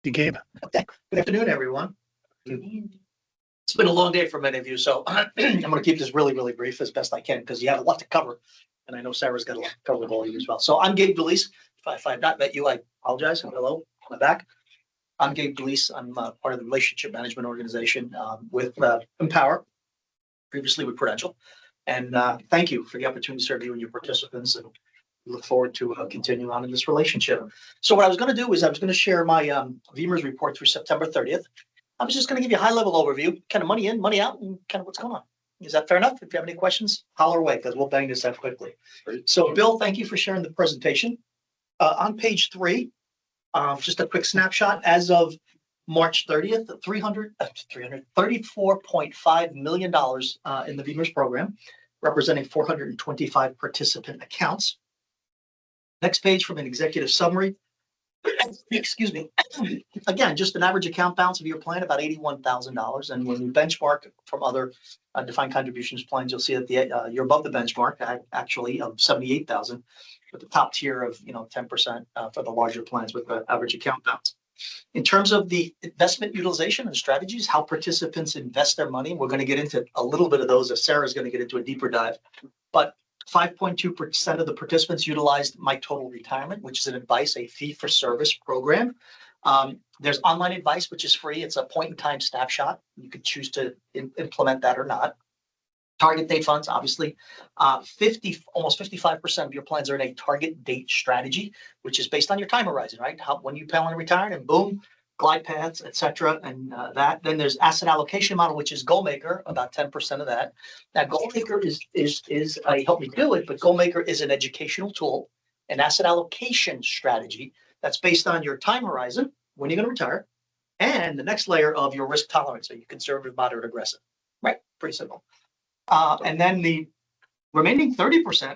You Gabe. Okay. Good afternoon, everyone. It's been a long day for many of you, so I'm going to keep this really, really brief as best I can because you have a lot to cover, and I know Sarah's got a lot to cover with all of you as well. So I'm Gabe DeLeese. If I've not met you, I apologize. Hello, I'm back. I'm Gabe DeLeese. I'm part of the relationship management organization with Empower, previously with Prudential. And thank you for the opportunity to serve you and your participants, and we look forward to continuing on in this relationship. So what I was going to do is I was going to share my VMERS report through September 30th. I was just going to give you a high-level overview, kind of money in, money out, and kind of what's going on. Is that fair enough? If you have any questions, holler away because we'll bang this out quickly. So, Bill, thank you for sharing the presentation. On page 3, just a quick snapshot. As of March 30th, $34.5 million in the VMERS program, representing 425 participant accounts. Next page from an executive summary. Excuse me. Again, just an average account balance of your plan, about $81,000. And when we benchmark from other defined contributions plans, you'll see that you're above the benchmark actually of $78,000, with the top tier of 10% for the larger plans with the average account balance. In terms of the investment utilization and strategies, how participants invest their money, we're going to get into a little bit of those as Sarah's going to get into a deeper dive. But 5.2% of the participants utilized My Total Retirement, which is an advice, a fee-for-service program. There's online advice, which is free. It's a point-in-time snapshot. You could choose to implement that or not. Target date funds, obviously, almost 55% of your plans are in a target date strategy, which is based on your time horizon, right? When you plan on retiring, and boom, glide paths, etc. And that. Then there's asset allocation model, which is GoalMaker, about 10% of that. Now, GoalMaker is help me do it, but GoalMaker is an educational tool, an asset allocation strategy that's based on your time horizon, when you're going to retire, and the next layer of your risk tolerance. Are you conservative, moderate, aggressive? Right? Pretty simple. And then the remaining 30%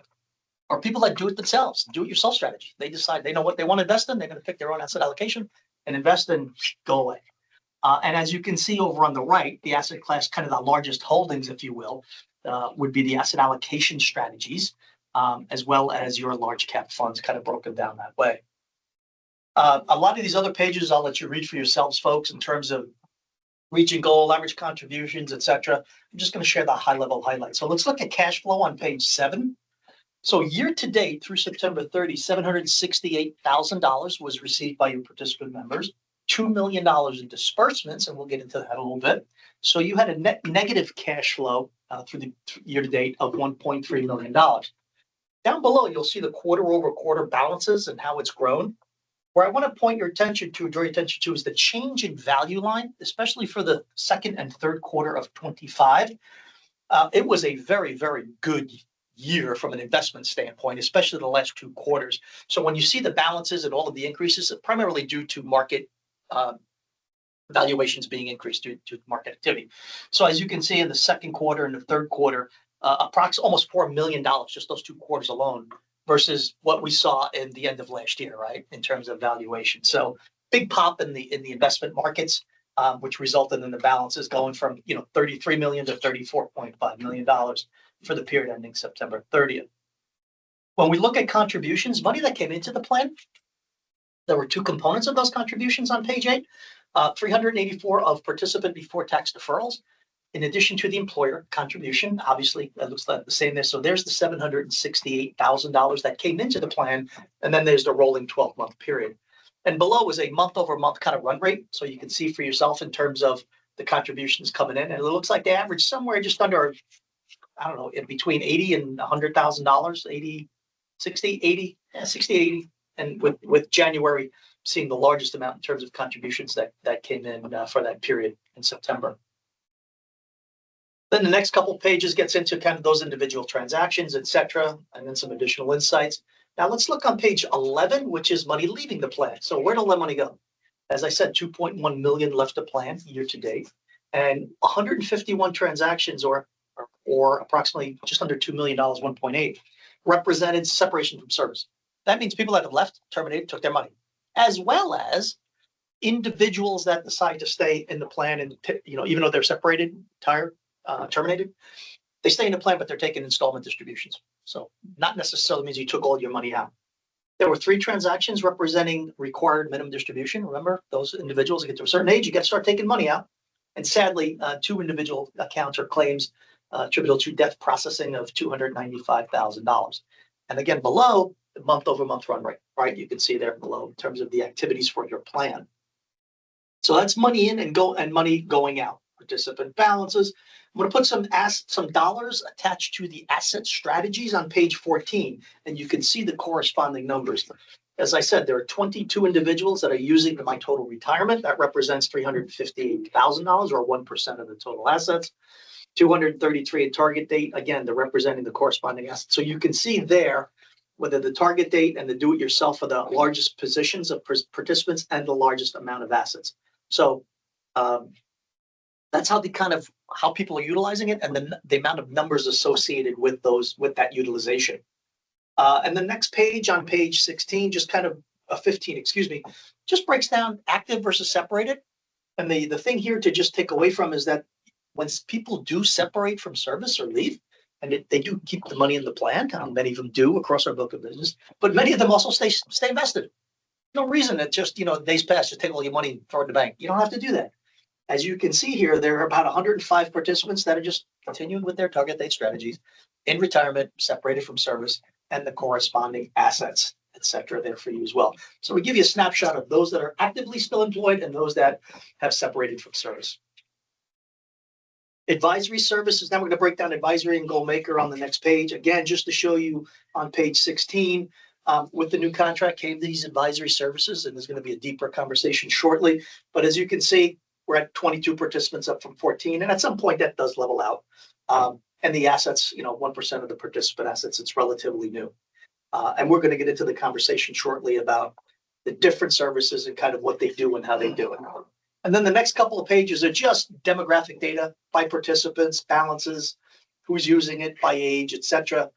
are people that do it themselves, do-it-yourself strategy. They decide they know what they want to invest in. They're going to pick their own asset allocation and invest and go away. And as you can see over on the right, the asset class, kind of the largest holdings, if you will, would be the asset allocation strategies, as well as your large cap funds, kind of broken down that way. A lot of these other pages, I'll let you read for yourselves, folks, in terms of reaching goal, average contributions, etc. I'm just going to share the high-level highlights. So let's look at cash flow on page 7. So year to date through September 30, $768,000 was received by your participant members, $2 million in disbursements, and we'll get into that a little bit. So you had a net negative cash flow through the year to date of $1.3 million. Down below, you'll see the quarter-over-quarter balances and how it's grown. Where I want to point your attention to, draw your attention to, is the change in value line, especially for the second and third quarter of 25. It was a very, very good year from an investment standpoint, especially the last 2 quarters. So when you see the balances and all of the increases, it's primarily due to market valuations being increased due to market activity. So as you can see in the second quarter and the third quarter, approximately almost $4 million, just those 2 quarters alone, versus what we saw in the end of last year, right, in terms of valuation. So big pop in the investment markets, which resulted in the balances going from $33 million to $34.5 million for the period ending September 30th. When we look at contributions, money that came into the plan, there were 2 components of those contributions on page 8. 384 of participant before tax deferrals, in addition to the employer contribution. Obviously, that looks like the same there. So there's the $768,000 that came into the plan, and then there's the rolling 12-month period. And below is a month-over-month kind of run rate, so you can see for yourself in terms of the contributions coming in. And it looks like they average somewhere just under, I don't know, in between $80,000 and $100,000, 80, 60, 80, and with January seeing the largest amount in terms of contributions that came in for that period in September. Then the next couple pages gets into kind of those individual transactions, etc., and then some additional insights. Now let's look on page 11, which is money leaving the plan. So where did that money go? As I said, 2.1 million left the plan year to date, and 151 transactions, or approximately just under $2 million, 1.8, represented separation from service. That means people that have left, terminated, took their money, as well as individuals that decide to stay in the plan and even though they're separated, terminated, they stay in the plan, but they're taking installment distributions. So not necessarily means you took all your money out. There were 3 transactions representing required minimum distribution. Remember, those individuals get to a certain age, you got to start taking money out. And sadly, 2 individual accounts or claims attributable to death processing of $295,000. And again, below the month-over-month run rate, right? You can see there below in terms of the activities for your plan. So that's money in and money going out. Participant balances. I'm going to put some dollars attached to the asset strategies on page 14, and you can see the corresponding numbers. As I said, there are 22 individuals that are using my total retirement. That represents $358,000 or 1% of the total assets. 233 at target date. Again, they're representing the corresponding assets. So you can see there whether the target date and the do-it-yourself are the largest positions of participants and the largest amount of assets. So that's how how people are utilizing it and the amount of numbers associated with that utilization. And the next page on page 16, just kind of 15, excuse me, just breaks down active versus separated. And the thing here to just take away from is that when people do separate from service or leave, and they do keep the money in the plan, many of them do across our book of business, but many of them also stay invested. No reason that just, days pass, just take all your money and throw it in the bank. You don't have to do that. As you can see here, there are about 105 participants that are just continuing with their target date strategies in retirement, separated from service, and the corresponding assets, et cetera, there for you as well. So we give you a snapshot of those that are actively still employed and those that have separated from service. Advisory services. Now we're going to break down advisory and goal maker on the next page. Again, just to show you on page 16, with the new contract came these advisory services, and there's going to be a deeper conversation shortly. But as you can see, we're at 22 participants up from 14, and at some point that does level out. And the assets, 1% of the participant assets, it's relatively new. And we're going to get into the conversation shortly about the different services and kind of what they do and how they do it. And then the next couple of pages are just demographic data by participants, balances, who's using it by age, et cetera.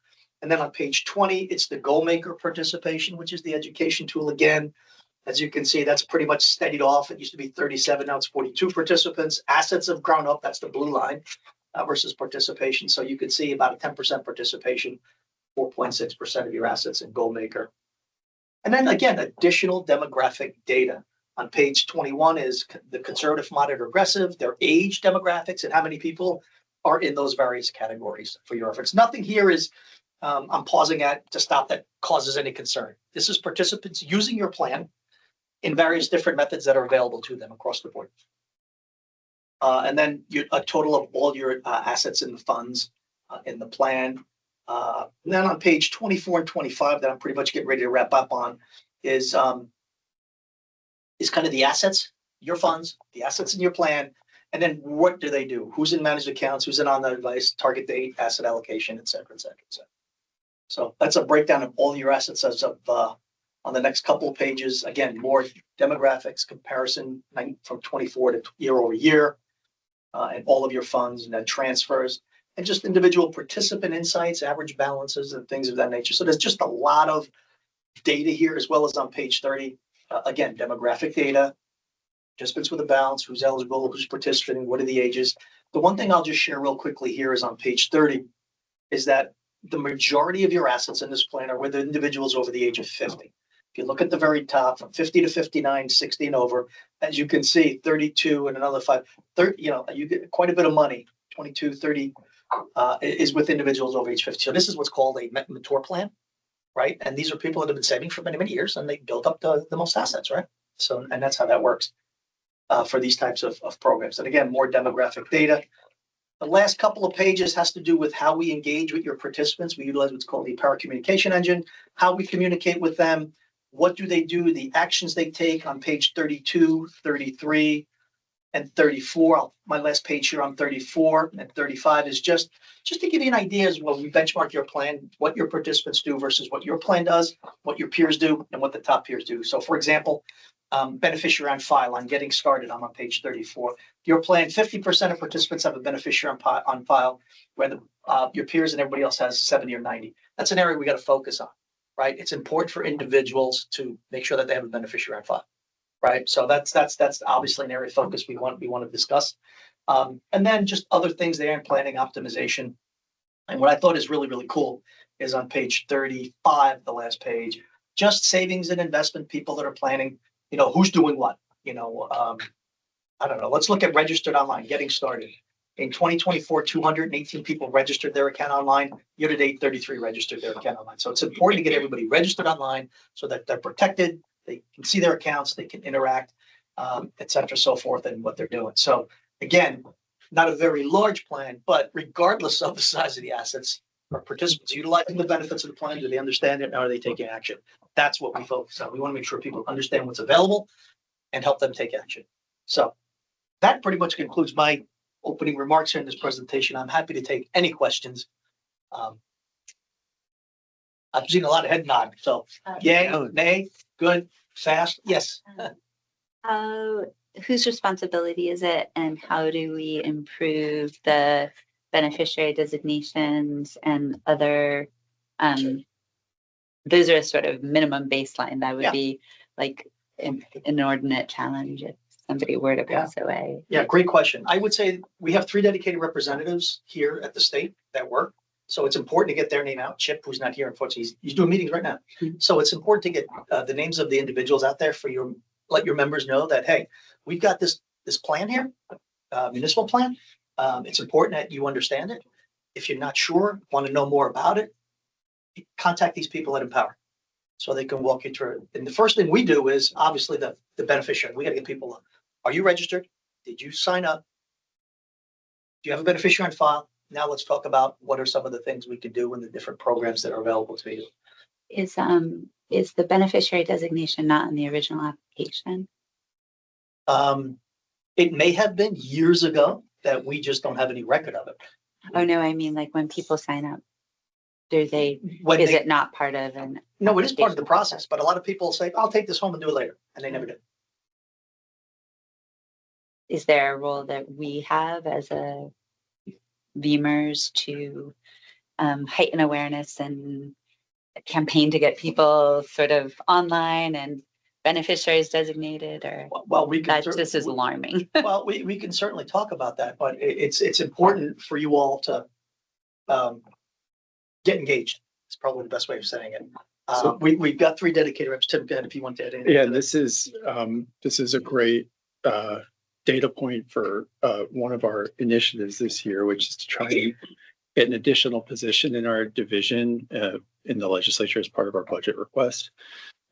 And then on page 20, it's the goal maker participation, which is the education tool again. As you can see, that's pretty much steadied off. It used to be 37, now it's 42 participants. Assets have grown up, that's the blue line, versus participation. So you can see about a 10% participation, 4.6% of your assets in goal maker. And then again, additional demographic data. On page 21 is the conservative, moderate, or aggressive, their age demographics, and how many people are in those various categories for your reference. Nothing here is, I'm pausing to stop that causes any concern. This is participants using your plan in various different methods that are available to them across the board. And then a total of all your assets in the funds in the plan. And then on page 24 and 25 that I'm pretty much getting ready to wrap up on is kind of the assets, your funds, the assets in your plan, and then what do they do? Who's in managed accounts, who's in on the advice, target date, asset allocation, et cetera, et cetera, et cetera. So that's a breakdown of all your assets as of on the next couple of pages. Again, more demographics, comparison from 24 to year over year, and all of your funds and then transfers, and just individual participant insights, average balances, and things of that nature. So there's just a lot of data here, as well as on page 30. Again, demographic data, participants with a balance, who's eligible, who's participating, what are the ages. The one thing I'll just share real quickly here is on page 30, is that the majority of your assets in this plan are with individuals over the age of 50. If you look at the very top, from 50 to 59, 60 and over, as you can see, 32 and another 5, 30, you get quite a bit of money, 22, 30 is with individuals over age 50. So this is what's called a mature plan. Right. And these are people that have been saving for many, many years, and they build up the most assets. Right. So, and that's how that works for these types of programs. And again, more demographic data. The last couple of pages has to do with how we engage with your participants. We utilize what's called the Power Communication Engine, how we communicate with them, what do they do, the actions they take on page 32, 33, and 34. My last page here on 34 and 35 is just to give you an idea as well. We benchmark your plan, what your participants do versus what your plan does, what your peers do, and what the top peers do. So for example, beneficiary on file, on getting started, I'm on page 34. Your plan, 50% of participants have a beneficiary on file, where your peers and everybody else has 70 or 90. That's an area we got to focus on, right? It's important for individuals to make sure that they have a beneficiary on file. Right. So that's obviously an area of focus we want to discuss. And then just other things there in planning optimization. And what I thought is really, really cool is on page 35, the last page, just savings and investment people that are planning, who's doing what, I don't know. Let's look at registered online, getting started. In 2024, 218 people registered their account online. Year to date, 33 registered their account online. So it's important to get everybody registered online so that they're protected. They can see their accounts, they can interact, et cetera, so forth, and what they're doing. So again, not a very large plan, but regardless of the size of the assets, are participants utilizing the benefits of the plan? Do they understand it? And are they taking action? That's what we focus on. We want to make sure people understand what's available and help them take action. So that pretty much concludes my opening remarks here in this presentation. I'm happy to take any questions. I've seen a lot of head nod. So yay, nay, good, fast, yes. Whose responsibility is it, and how do we improve the beneficiary designations and other, those are a sort of minimum baseline that would be like an inordinate challenge if somebody were to pass away. Yeah, great question. I would say we have 3 dedicated representatives here at the state that work. So it's important to get their name out. Chip, who's not here, unfortunately, he's doing meetings right now. So it's important to get the names of the individuals out there for let your members know that, hey, we've got this plan here, municipal plan. It's important that you understand it. If you're not sure, want to know more about it, contact these people at Empower so they can walk you through it. And the first thing we do is obviously the beneficiary. We got to get people, are you registered? Did you sign up? Do you have a beneficiary on file? Now let's talk about what are some of the things we can do in the different programs that are available to you. Is the beneficiary designation not in the original application? It may have been years ago that we just don't have any record of it. Oh no, I mean like when people sign up, is it not part of an? No, it is part of the process, but a lot of people say, I'll take this home and do it later, and they never do. Is there a role that we have as a VMERS to heighten awareness and campaign to get people sort of online and beneficiaries designated, or this is alarming? Well, we can certainly talk about that, but it's important for you all to get engaged. It's probably the best way of saying it. We've got 3 dedicated reps. Tim, go ahead if you want to add anything. Yeah, this is a great data point for one of our initiatives this year, which is to try and get an additional position in our division in the legislature as part of our budget request.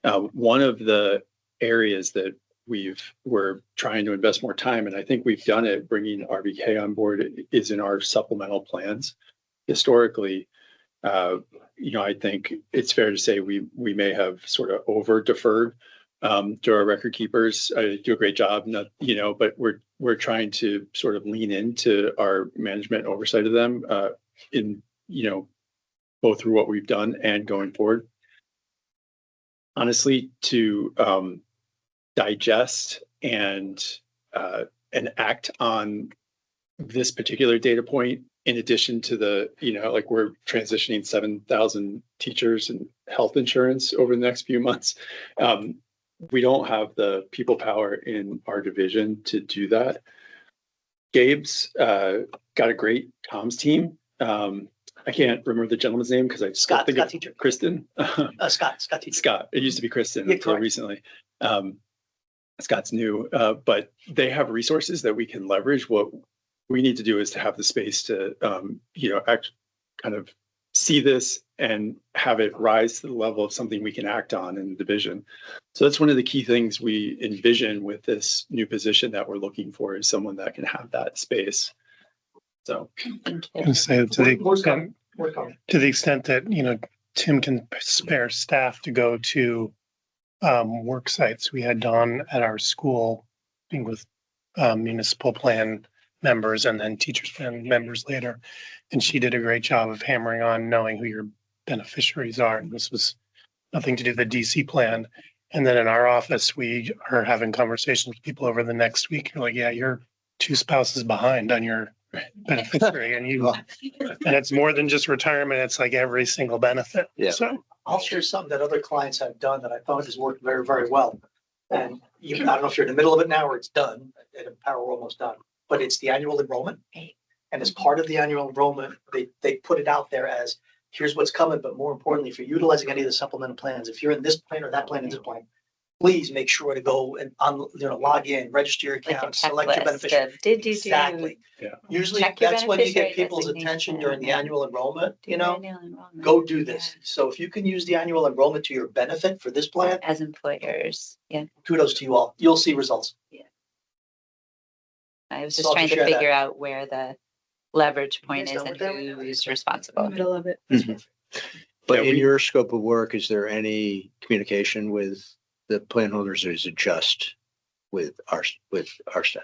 One of the areas that we're trying to invest more time, and I think we've done it, bringing RBK on board, is in our supplemental plans. Historically, I think it's fair to say we may have sort of over deferred to our record keepers. Do a great job, but we're trying to sort of lean into our management oversight of them both through what we've done and going forward. Honestly, to digest and act on this particular data point, in addition to we're transitioning 7,000 teachers and health insurance over the next few months. We don't have the people power in our division to do that. Gabe's got a great comms team. I can't remember the gentleman's name because I Scott teacher. Kristen. Scott teacher. Scott. It used to be Kristen until recently. Scott's new, but they have resources that we can leverage. What we need to do is to have the space to, kind of see this and have it rise to the level of something we can act on in the division. So that's one of the key things we envision with this new position that we're looking for, is someone that can have that space. So say to the extent that, Tim can spare staff to go to work sites. We had Dawn at our school being with municipal plan members and then teachers plan members later. And she did a great job of hammering on knowing who your beneficiaries are. And this was nothing to do with the DC plan. And then in our office, we are having conversations with people over the next week. You're like, yeah, you're 2 spouses behind on your beneficiary. And it's more than just retirement. It's like every single benefit. Yeah. So I'll share something that other clients have done that I thought has worked very, very well. And I don't know if you're in the middle of it now or it's done. At Empower, we're almost done. But it's the annual enrollment. And as part of the annual enrollment, they put it out there as, here's what's coming, but more importantly, if you're utilizing any of the supplemental plans, if you're in this plan or that plan and this plan, please make sure to go and log in, register your Like a account, select your checklist beneficiary. of, did you Exactly. Yeah. Usually Check your that's when you beneficiary get people's designation attention during the and annual enrollment, do your annual enrollment. go do this. So if you can use the annual enrollment to your benefit for this plan, As employers, yeah. kudos to you all. You'll see results. I was So just I'll trying just to share that. figure out where the leverage point guys is done and with that? who's In responsible. the middle of it. But Yeah, in we- your scope of work, is there any communication with the plan holders, or is it just with our staff?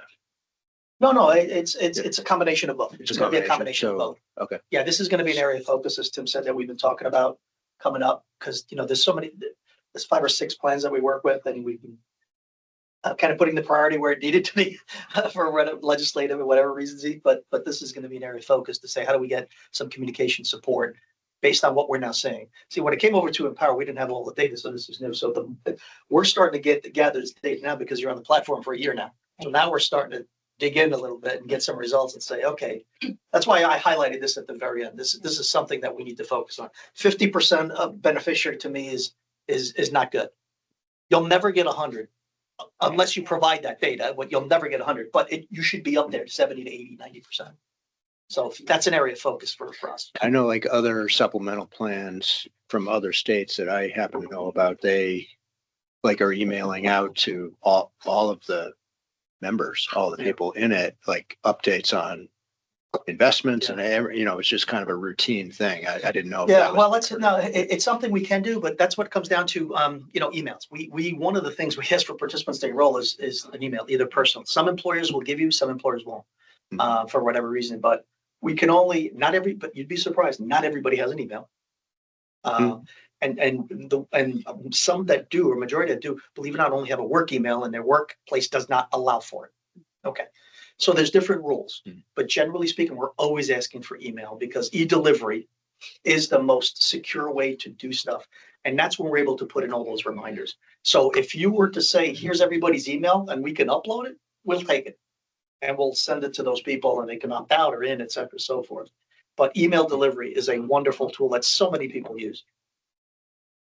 No, it's a combination of both. It's gonna be a combination of both. Okay. Yeah, this is gonna be an area of focus, as Tim said, that we've been talking about coming up, because, there's so many, there's 5 or 6 plans that we work with, and we've been kind of putting the priority where it needed to be for legislative or whatever reasons, but this is gonna be an area of focus to say, how do we get some communication support based on what we're now seeing? See, when it came over to Empower, we didn't have all the data, so this is new. So we're starting to gather this data now because you're on the platform for a year now. So now we're starting to dig in a little bit and get some results and say, okay, that's why I highlighted this at the very end. This is something that we need to focus on. 50% of beneficiary to me is not good. You'll never get 100 unless you provide that data. You'll never get 100, but you should be up there 70 to 80, 90%. So that's an area of focus for us. I know like other supplemental plans from other states that I happen to know about, they like are emailing out to all of the members, all the people in it, like updates on investments and it's just kind of a routine thing. I didn't know. Yeah, well, it's something we can do, but that's what comes down to, emails. We one of the things we ask for participants to enroll is an email, either personal. Some employers will give you, some employers won't, for whatever reason, but we can only, but you'd be surprised, not everybody has an email. And some that do, or majority that do, believe it or not, only have a work email and their workplace does not allow for it. Okay. So there's different rules, but generally speaking, we're always asking for email because e-delivery is the most secure way to do stuff. And that's when we're able to put in all those reminders. So if you were to say, here's everybody's email and we can upload it, we'll take it. And we'll send it to those people and they can opt out or in, et cetera, so forth. But email delivery is a wonderful tool that so many people use.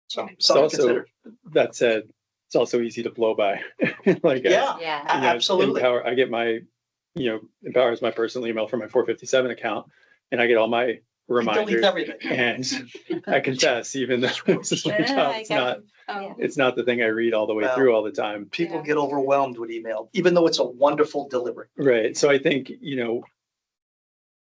So It's something to also, consider. that said, it's also easy to blow by. Like, Yeah, Yeah. absolutely. Empower, I get my, Empower is my personal email for my 457 account, and I get all my Delete reminders. everything. And I confess, even though this is my job, it's not the thing I read all the way Well, through all the time. People get overwhelmed with email, even though it's a wonderful delivery. Right. So I think,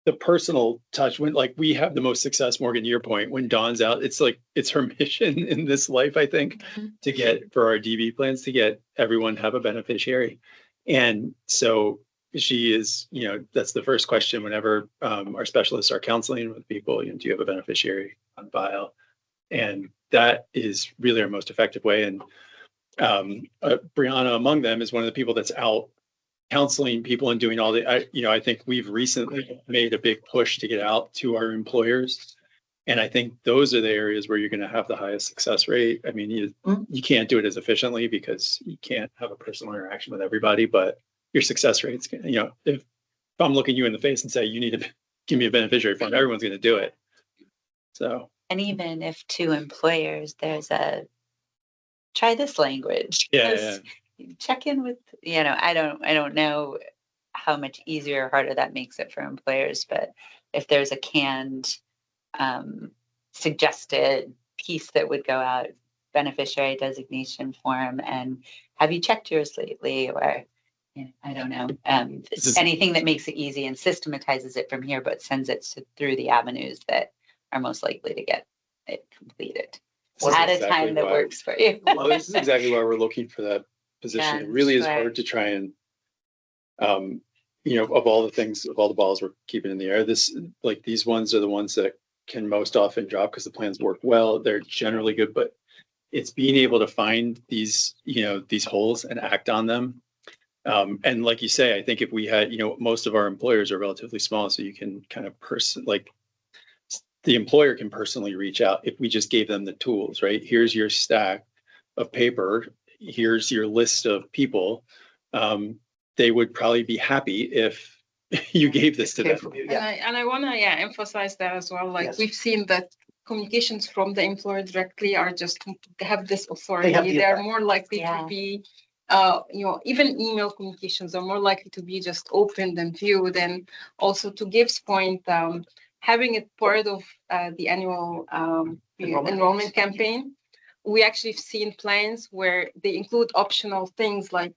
the personal touch, when like we have the most success, Morgan, to your point, when Dawn's out, it's like, it's her mission in this life, I think, to get, for our DB plans, to get everyone to have a beneficiary. And so she is, that's the first question whenever our specialists are counseling with people, do you have a beneficiary on file? And that is really our most effective way. And Brianna among them is one of the people that's out counseling people and doing all the, I think we've recently made a big push to get out to our employers. And I think those are the areas where you're going to have the highest success rate. I mean, you can't do it as efficiently because you can't have a personal interaction with everybody, but your success rates, if I'm looking you in the face and say, you need to give me a beneficiary form, everyone's going to do it. So. And even if to employers, there's try this language. Yeah. Check in with, I don't know how much easier or harder that makes it for employers, but if there's a canned suggested piece that would go out, beneficiary designation form, and have you checked yours lately, or I don't know, anything that makes it easy and systematizes it from here, but sends it through the avenues that are most likely to get it completed at a time that works for you. Well, this is exactly why we're looking for that position. It really is hard to try and, of all the things, of all the balls we're keeping in the air, these ones are the ones that can most often drop because the plans work well. They're generally good, but it's being able to find these holes and act on them. And like you say, I think if we had, most of our employers are relatively small, so you can kind of the employer can personally reach out if we just gave them the tools, right? Here's your stack of paper. Here's your list of people. They would probably be happy if you gave this to them. From you, And I want to emphasize that as well. Like we've seen that communications from the employer directly are just have this They authority. have the They're effect. more likely Yeah. to be, even email communications are more likely to be just opened and viewed. And also to Gabe's point, having it part of the annual enrollment campaign, we actually have seen plans where they include optional things like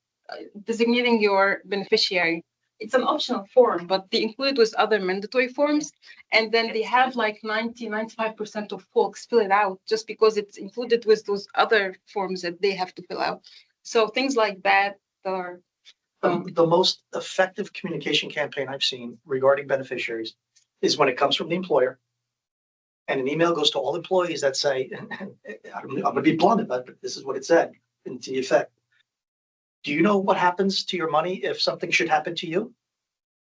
designating your beneficiary. It's an optional form, but they include with other mandatory forms. And then they have like 95% of folks fill it out just because it's included with those other forms that they have to fill out. So things like that are. The most effective communication campaign I've seen regarding beneficiaries is when it comes from the employer. And an email goes to all employees that say, I'm going to be blunt, but this is what it said, and to the effect. Do you know what happens to your money if something should happen to you?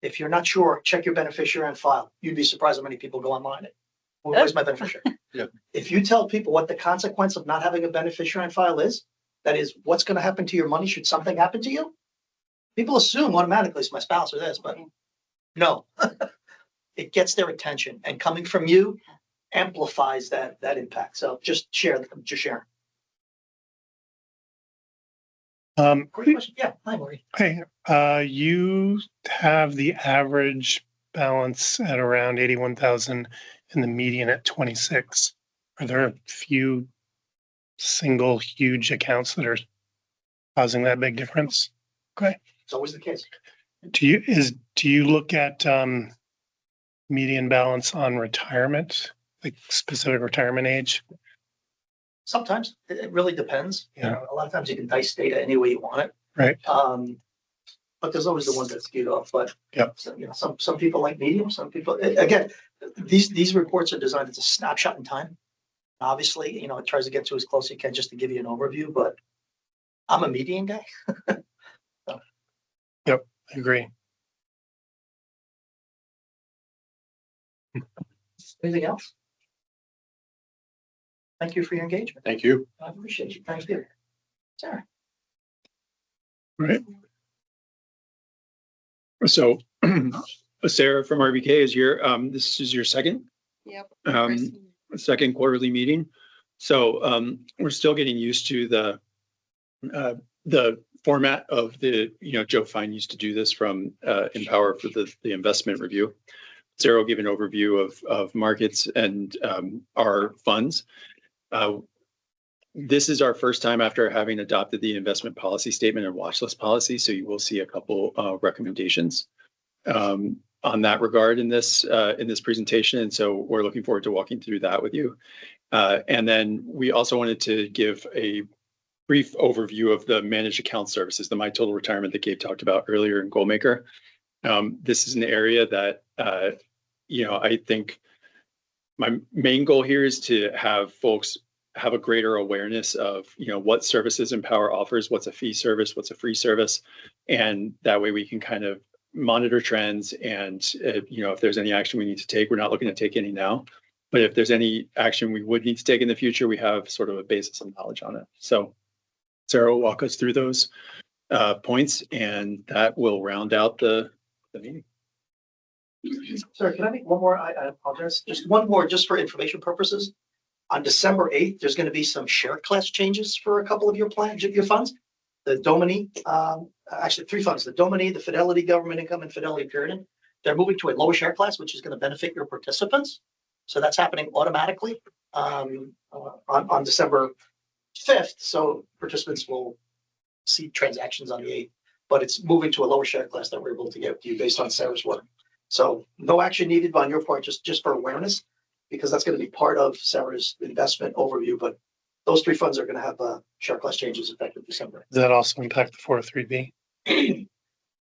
If you're not sure, check your beneficiary on file. You'd be surprised how many people go online. Where's my beneficiary? Yeah. If you tell people what the consequence of not having a beneficiary on file is, that is, what's going to happen to your money should something happen to you? People assume automatically it's my spouse or this, but no. It gets their attention, and coming from you amplifies that impact. So just share. Great question. Yeah, hi, Maureen. Hey, you have the average balance at around 81,000 and the median at 26. Are there a few single huge accounts that are causing that big difference? Okay. It's always the case. Do you look at median balance on retirement, like specific retirement age? Sometimes it really depends. Yeah. You know, a lot of times you can dice data any way you want it. Right. But there's always the ones that skew off. But Yep. so, you know, some people like medium, some people again, these reports are designed as a snapshot in time. Obviously, you know, it tries to get to as close as you can just to give you an overview, but I'm a median guy. Yep, I agree. Anything else? Thank you for your engagement. Thank you. I appreciate you. Thank you. Sarah. Right. So Sarah from RBK is here. This is your second Yep. second quarterly meeting. So we're still getting used to the format of the, Joe Fine used to do this from Empower for the investment review. Sarah will give an overview of markets and our funds. This is our first time after having adopted the investment policy statement and watch list policy. So you will see a couple recommendations on that regard in this presentation. And so we're looking forward to walking through that with you. And then we also wanted to give a brief overview of the managed account services, the My Total Retirement that Gabe talked about earlier in Goalmaker. This is an area that, I think my main goal here is to have folks have a greater awareness of, what services Empower offers, what's a fee service, what's a free service. And that way we can kind of monitor trends and, if there's any action we need to take, we're not looking to take any now. But if there's any action we would need to take in the future, we have sort of a basis of knowledge on it. So Sarah will walk us through those points, and that will round out the meeting. Sorry, can I make one more? I apologize. Just one more, just for information purposes. On December 8th, there's going to be some share class changes for a couple of your plans, your funds. The Domini, actually 3 funds, the Domini, the Fidelity Government Income, and Fidelity Period. They're moving to a lower share class, which is going to benefit your participants. So that's happening automatically on December 5th. So participants will see transactions on the 8th, but it's moving to a lower share class that we're able to get to you based on Sarah's work. So no action needed on your part, just for awareness, because that's going to be part of Sarah's investment overview. But those 3 funds are going to have share class changes effective December. Does that also impact the 403B?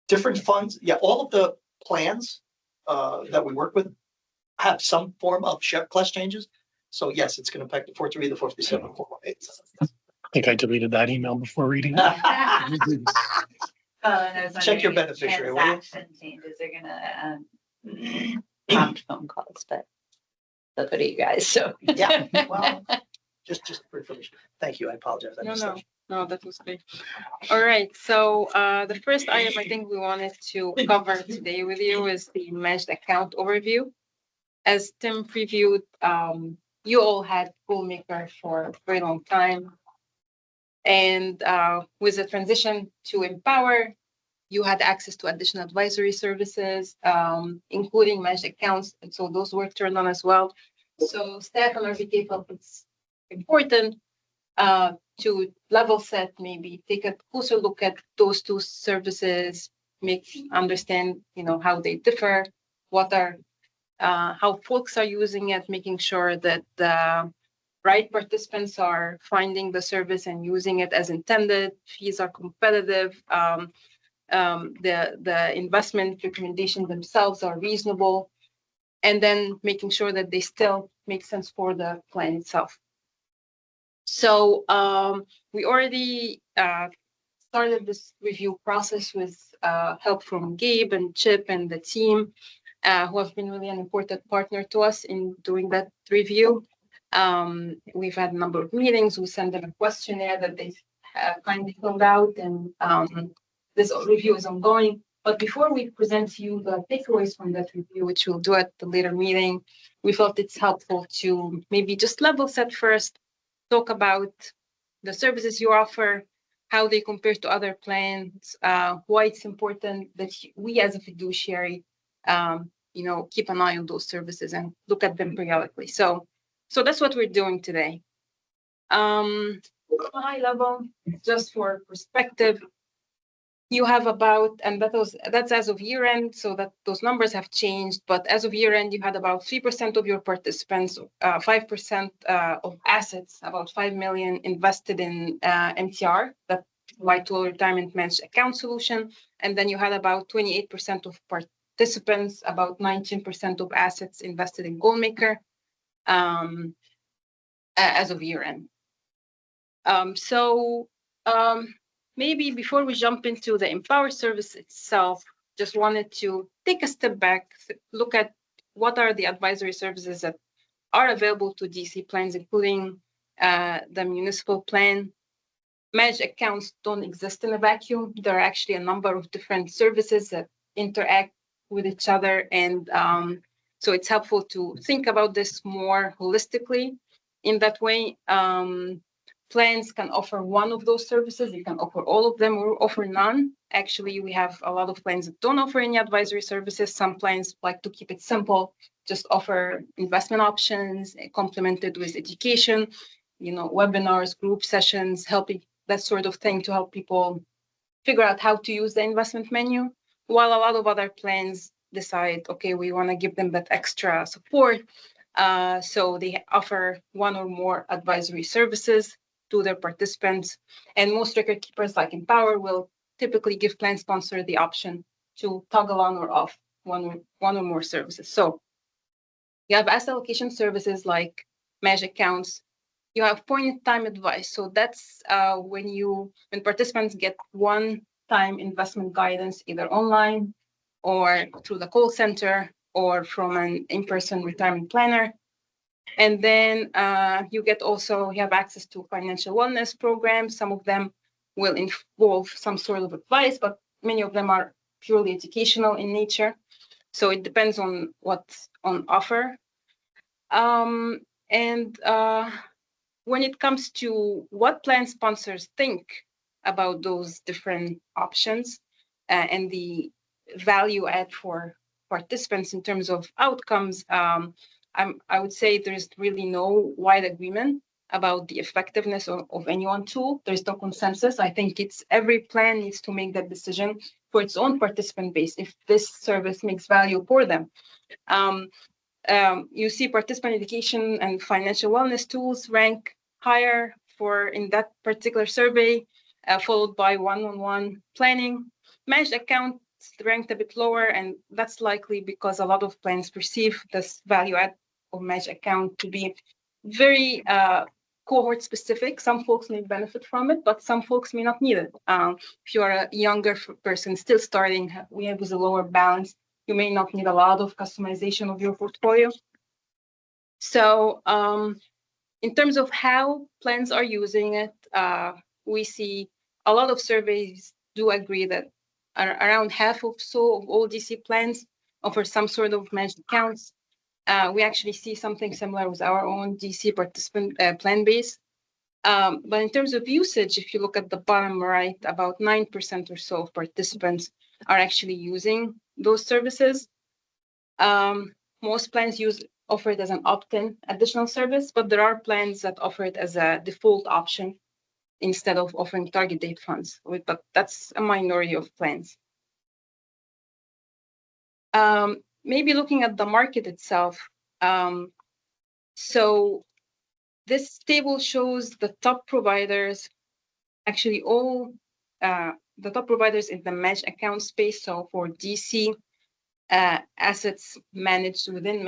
Different funds, yeah. All of the plans that we work with have some form of share class changes. So yes, it's going to impact the 403, the 437, 418. I think I deleted that email before reading it. Check your beneficiary. Transaction changes are gonna prompt phone calls, but they'll go to you guys. So Yeah, well, just for information. Thank you. I apologize. I missed that. No, that was great. All right. So the first item I think we wanted to cover today with you is the managed account overview. As Tim previewed, you all had GoalMaker for a very long time. And with the transition to Empower, you had access to additional advisory services, including managed accounts. And so those were turned on as well. So staff and RVK felt it's important to level set, maybe take a closer look at those two services, understand, how they differ, how folks are using it, making sure that the right participants are finding the service and using it as intended, fees are competitive, the investment recommendations themselves are reasonable, and then making sure that they still make sense for the plan itself. So we already started this review process with help from Gabe and Chip and the team, who have been really an important partner to us in doing that review. We've had a number of meetings. We sent them a questionnaire that they kindly filled out, and this review is ongoing. But before we present to you the takeaways from that review, which we'll do at the later meeting, we felt it's helpful to maybe just level set first, talk about the services you offer, how they compare to other plans, why it's important that we as a fiduciary, keep an eye on those services and look at them periodically. So that's what we're doing today. High level, just for perspective, you have about, and that's as of year end, so that those numbers have changed, but as of year end, you had about 3% of your participants, 5% of assets, about 5 million invested in MTR, that White Total Retirement Managed Account Solution. And then you had about 28% of participants, about 19% of assets invested in GoalMaker as of year end. Maybe before we jump into the Empower service itself, just wanted to take a step back, look at what are the advisory services that are available to DC plans, including the municipal plan. Managed accounts don't exist in a vacuum. There are actually a number of different services that interact with each other. And so it's helpful to think about this more holistically in that way. Plans can offer one of those services. You can offer all of them or offer none. Actually, we have a lot of plans that don't offer any advisory services. Some plans like to keep it simple, just offer investment options complemented with education, webinars, group sessions, helping that sort of thing to help people figure out how to use the investment menu. While a lot of other plans decide, okay, we want to give them that extra support. So they offer one or more advisory services to their participants. And most record keepers like Empower will typically give plan sponsor the option to toggle on or off one or more services. So you have asset allocation services like managed accounts. You have point-in-time advice. So that's when participants get one-time investment guidance, either online or through the call center or from an in-person retirement planner. And then you have access to financial wellness programs. Some of them will involve some sort of advice, but many of them are purely educational in nature. So it depends on what's on offer. When it comes to what plan sponsors think about those different options and the value add for participants in terms of outcomes, I would say there's really no wide agreement about the effectiveness of any one tool. There's no consensus. I think every plan needs to make that decision for its own participant base if this service makes value for them. You see participant education and financial wellness tools rank higher in that particular survey, followed by one-on-one planning. Managed accounts ranked a bit lower, and that's likely because a lot of plans perceive this value add of managed account to be very cohort specific. Some folks may benefit from it, but some folks may not need it. If you're a younger person still starting, with a lower balance, you may not need a lot of customization of your portfolio. So in terms of how plans are using it, we see a lot of surveys do agree that around half of all DC plans offer some sort of managed accounts. We actually see something similar with our own DC participant plan base. But in terms of usage, if you look at the bottom right, about 9% or so of participants are actually using those services. Most plans offer it as an opt-in additional service, but there are plans that offer it as a default option instead of offering target date funds, but that's a minority of plans. Maybe looking at the market itself. So this table shows the top providers, actually all the top providers in the managed account space. So for DC assets managed within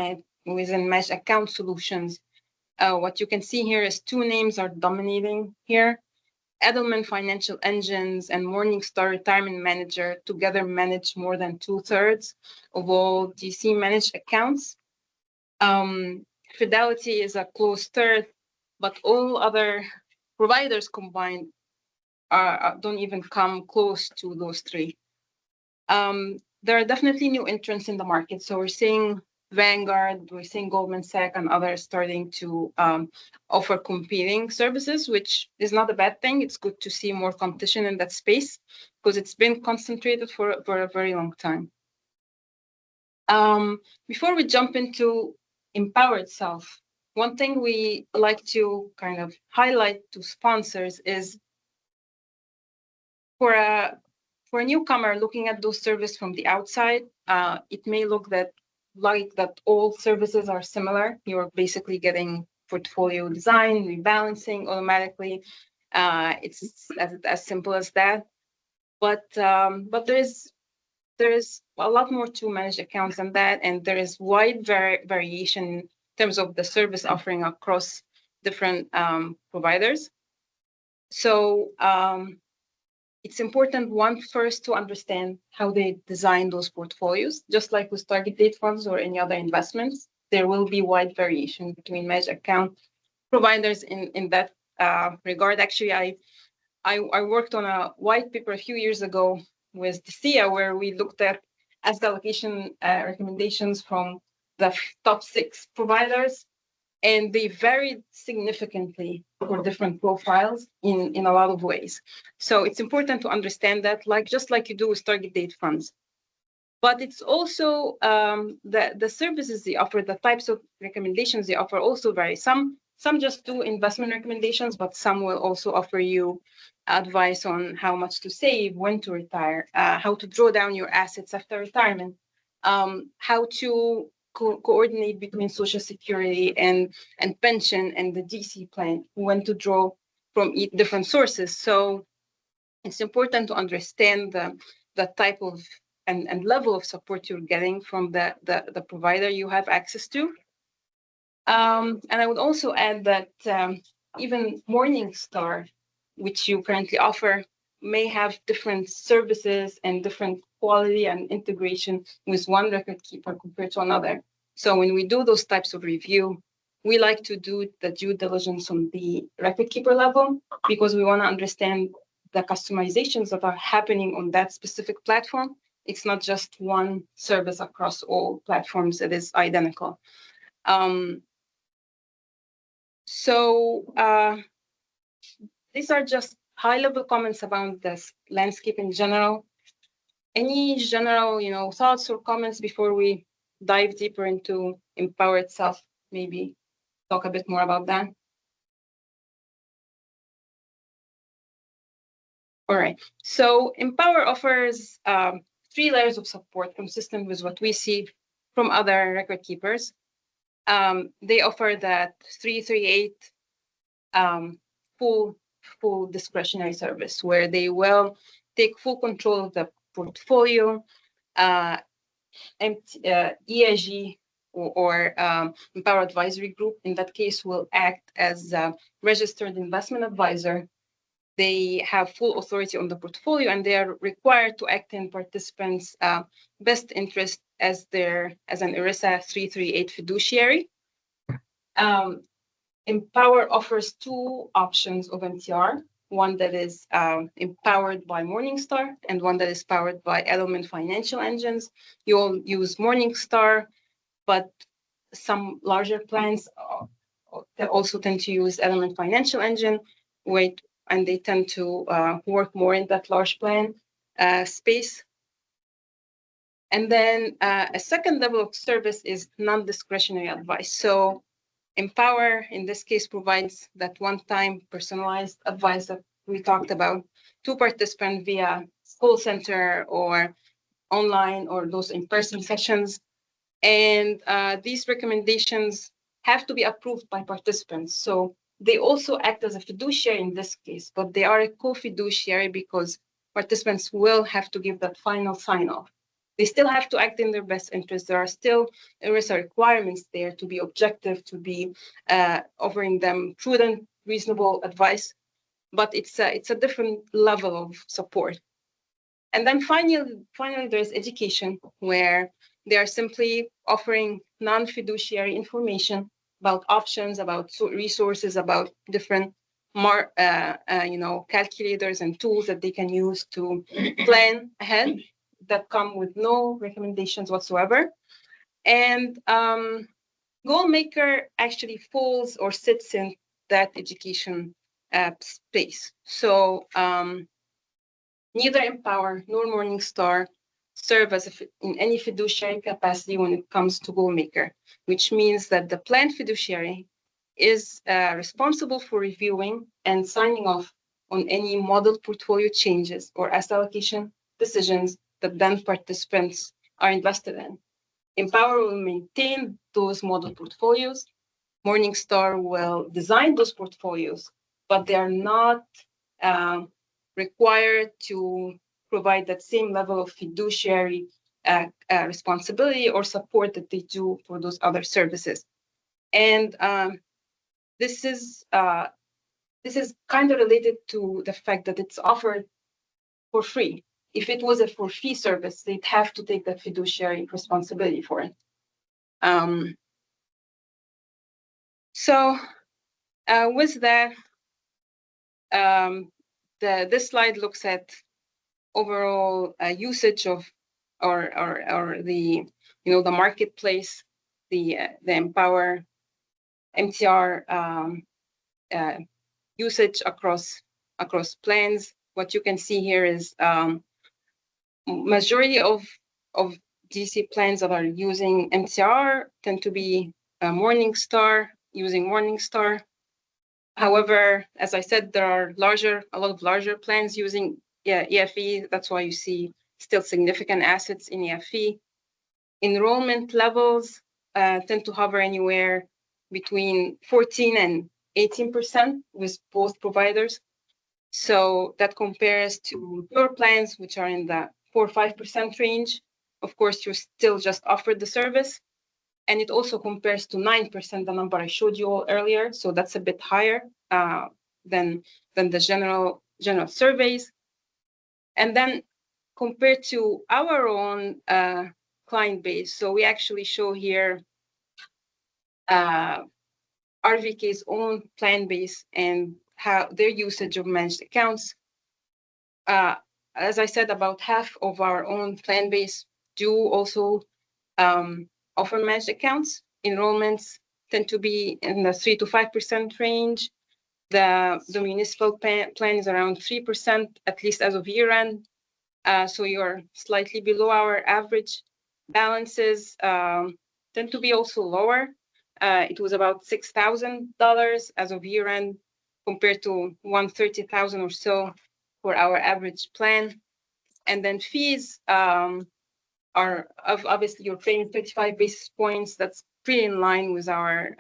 managed account solutions, what you can see here is two names are dominating here. Edelman Financial Engines and Morningstar Retirement Manager together manage more than 2/3 of all DC managed accounts. Fidelity is a close third, but all other providers combined don't even come close to those three. There are definitely new entrants in the market. So we're seeing Vanguard, we're seeing Goldman Sachs and others starting to offer competing services, which is not a bad thing. It's good to see more competition in that space because it's been concentrated for a very long time. Before we jump into Empower itself, one thing we like to kind of highlight to sponsors is for a newcomer looking at those services from the outside, it may look like all services are similar. You're basically getting portfolio design, rebalancing automatically. It's as simple as that. But there is a lot more to manage accounts than that, and there is wide variation in terms of the service offering across different providers. So it's important, first to understand how they design those portfolios. Just like with target date funds or any other investments, there will be wide variation between managed account providers in that regard. Actually, I worked on a white paper a few years ago with DCIA where we looked at asset allocation recommendations from the top 6 providers, and they varied significantly for different profiles in a lot of ways. So it's important to understand that, just like you do with target date funds. But it's also the services they offer, the types of recommendations they offer also vary. Some just do investment recommendations, but some will also offer you advice on how much to save, when to retire, how to draw down your assets after retirement, how to coordinate between Social Security and pension and the DC plan, when to draw from different sources. So it's important to understand the type of and level of support you're getting from the provider you have access to. And I would also add that even Morningstar, which you currently offer, may have different services and different quality and integration with one record keeper compared to another. So when we do those types of review, we like to do the due diligence on the record keeper level because we want to understand the customizations that are happening on that specific platform. It's not just one service across all platforms that is identical. So these are just high-level comments about this landscape in general. Any general, thoughts or comments before we dive deeper into Empower itself? Maybe talk a bit more about that. All right. So Empower offers 3 layers of support consistent with what we see from other record keepers. They offer that 338 full discretionary service where they will take full control of the portfolio. EIG or Empower Advisory Group, in that case, will act as a registered investment advisor. They have full authority on the portfolio, and they are required to act in participants' best interest as an ERISA 338 fiduciary. Empower offers 2 options of MTR, one that is empowered by Morningstar and one that is powered by Edelman Financial Engines. You all use Morningstar, but some larger plans that also tend to use Element Financial Engine, and they tend to work more in that large plan space. And then a second level of service is non-discretionary advice. So Empower, in this case, provides that one-time personalized advice that we talked about to participants via call center or online or those in-person sessions. And these recommendations have to be approved by participants. So they also act as a fiduciary in this case, but they are a co-fiduciary because participants will have to give that final sign-off. They still have to act in their best interest. There are still ERISA requirements there to be objective, to be offering them prudent, reasonable advice, but it's a different level of support. And then finally, there's education, where they are simply offering non-fiduciary information about options, about resources, about different calculators and tools that they can use to plan ahead that come with no recommendations whatsoever. And GoalMaker actually falls or sits in that education space. So neither Empower nor Morningstar serve as in any fiduciary capacity when it comes to GoalMaker, which means that the plan fiduciary is responsible for reviewing and signing off on any model portfolio changes or asset allocation decisions that then participants are invested in. Empower will maintain those model portfolios. Morningstar will design those portfolios, but they are not required to provide that same level of fiduciary responsibility or support that they do for those other services. And this is kind of related to the fact that it's offered for free. If it was a for fee service, they'd have to take that fiduciary responsibility for it. So with that, this slide looks at overall usage of or the the marketplace, the Empower MTR usage across plans. What you can see here is majority of DC plans that are using MTR tend to be using Morningstar. However, as I said, there are a lot of larger plans using EFE. That's why you see still significant assets in EFE. Enrollment levels tend to hover anywhere between 14 and 18% with both providers. So that compares to pure plans, which are in the 4 or 5% range. Of course, you're still just offered the service. And it also compares to 9%, the number I showed you all earlier. So that's a bit higher than the general surveys. And then compared to our own client base, so we actually show here RVK's own plan base and how their usage of managed accounts. As I said, about half of our own plan base do also offer managed accounts. Enrollments tend to be in the 3 to 5% range. The municipal plan is around 3%, at least as of year end. So you're slightly below our average. Balances tend to be also lower. It was about $6,000 as of year end, compared to $130,000 or so for our average plan. And then fees are obviously you're paying 35 basis points. That's pretty in line with our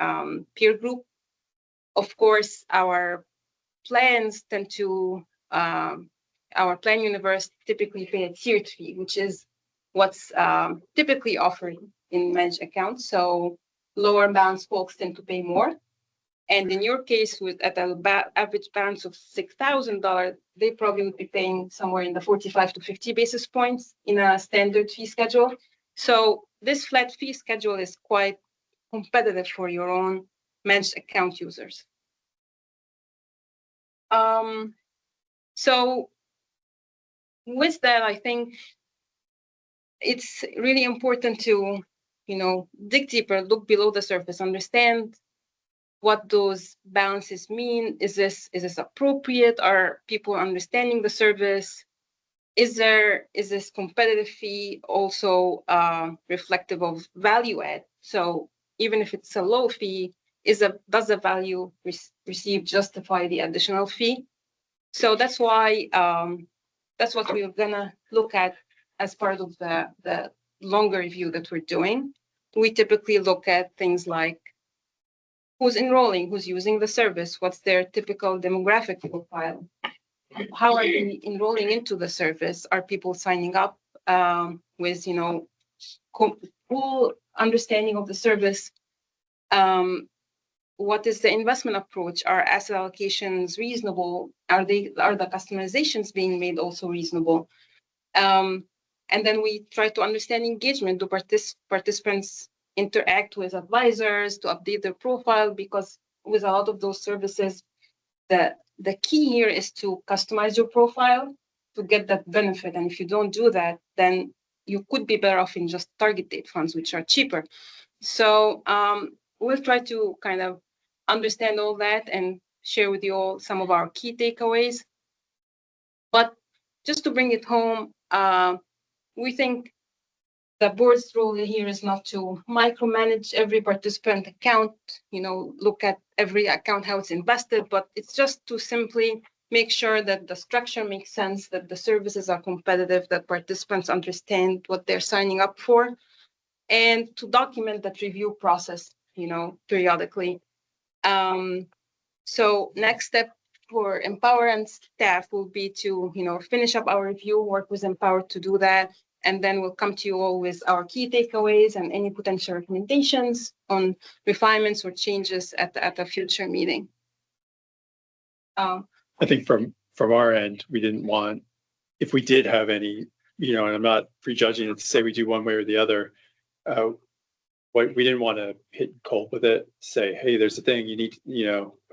peer group. Of course, our plans tend to our plan universe typically pay a tiered fee, which is what's typically offered in managed accounts. So lower balance folks tend to pay more. And in your case, at an average balance of $6,000, they probably would be paying somewhere in the 45 to 50 basis points in a standard fee schedule. So this flat fee schedule is quite competitive for your own managed account users. So with that, I think it's really important to dig deeper, look below the surface, understand what those balances mean. Is this appropriate? Are people understanding the service? Is this competitive fee also reflective of value add? So even if it's a low fee, does the value received justify the additional fee? So that's why that's what we're gonna look at as part of the longer review that we're doing. We typically look at things like who's enrolling, who's using the service, what's their typical demographic profile, how are they enrolling into the service? Are people signing up with full understanding of the service? What is the investment approach? Are asset allocations reasonable? Are the customizations being made also reasonable? And then we try to understand engagement. Do participants interact with advisors to update their profile? Because with a lot of those services, the key here is to customize your profile to get that benefit. And if you don't do that, then you could be better off in just target date funds, which are cheaper. So we'll try to kind of understand all that and share with you all some of our key takeaways. But just to bring it home, we think the board's role here is not to micromanage every participant account, look at every account, how it's invested, but it's just to simply make sure that the structure makes sense, that the services are competitive, that participants understand what they're signing up for, and to document that review process, periodically. So next step for Empower and staff will be to, finish up our review, work with Empower to do that, and then we'll come to you all with our key takeaways and any potential recommendations on refinements or changes at a future meeting. I think from our end, we didn't want, if we did have any, and I'm not prejudging it to say we do one way or the other, we didn't want to hit cold with it, say, hey, there's a thing you need,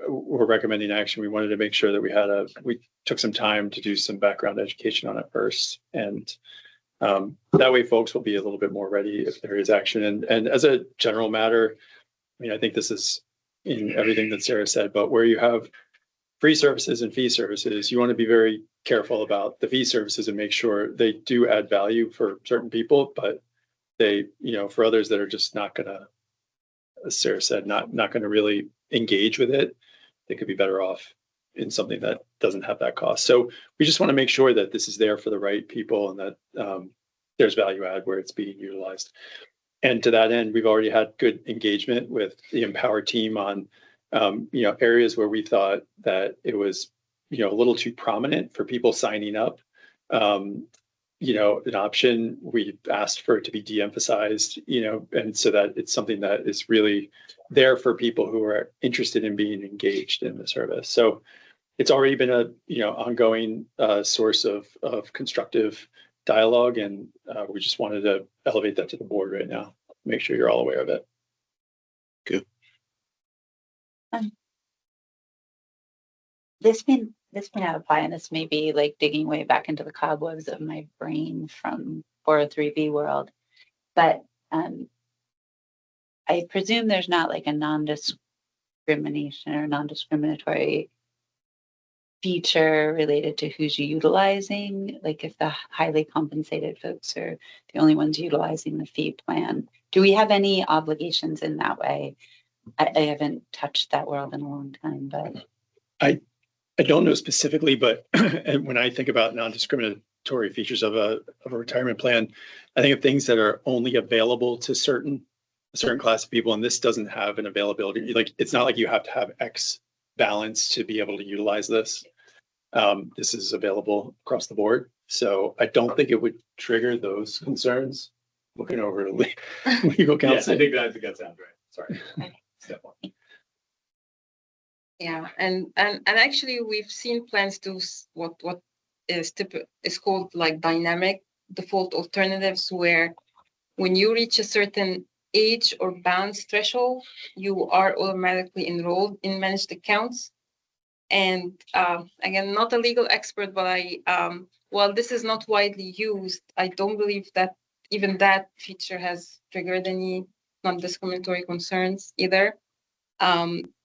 we're recommending action. We wanted to make sure that we took some time to do some background education on it first. And that way folks will be a little bit more ready if there is action. And as a general matter, I think this is in everything that Sarah said, but where you have free services and fee services, you want to be very careful about the fee services and make sure they do add value for certain people, but they, for others that are just not going to, as Sarah said, not going to really engage with it, they could be better off in something that doesn't have that cost. So we just want to make sure that this is there for the right people and that there's value add where it's being utilized. And to that end, we've already had good engagement with the Empower team on, areas where we thought that it was, a little too prominent for people signing up. An option, we asked for it to be de-emphasized, and so that it's something that is really there for people who are interested in being engaged in the service. So it's already been a, ongoing source of constructive dialogue, and we just wanted to elevate that to the board right now. Make sure you're all aware of it. Good. This may not apply, and this may be like digging way back into the cobwebs of my brain from 403B world, but I presume there's not like a non-discrimination or non-discriminatory feature related to who's utilizing, like if the highly compensated folks are the only ones utilizing the fee plan. Do we have any obligations in that way? I haven't touched that world in a long time, but I don't know specifically, but when I think about non-discriminatory features of a retirement plan, I think of things that are only available to a certain class of people, and this doesn't have an availability. Like, it's not like you have to have X balance to be able to utilize this. This is available across the board, so I don't think it would trigger those concerns. Looking over to legal counsel. Yes, I think that sounds right. Sorry. Yeah, and actually we've seen plans do what is called like dynamic default alternatives, where when you reach a certain age or balance threshold, you are automatically enrolled in managed accounts. And again, not a legal expert, but while this is not widely used, I don't believe that even that feature has triggered any non-discriminatory concerns either.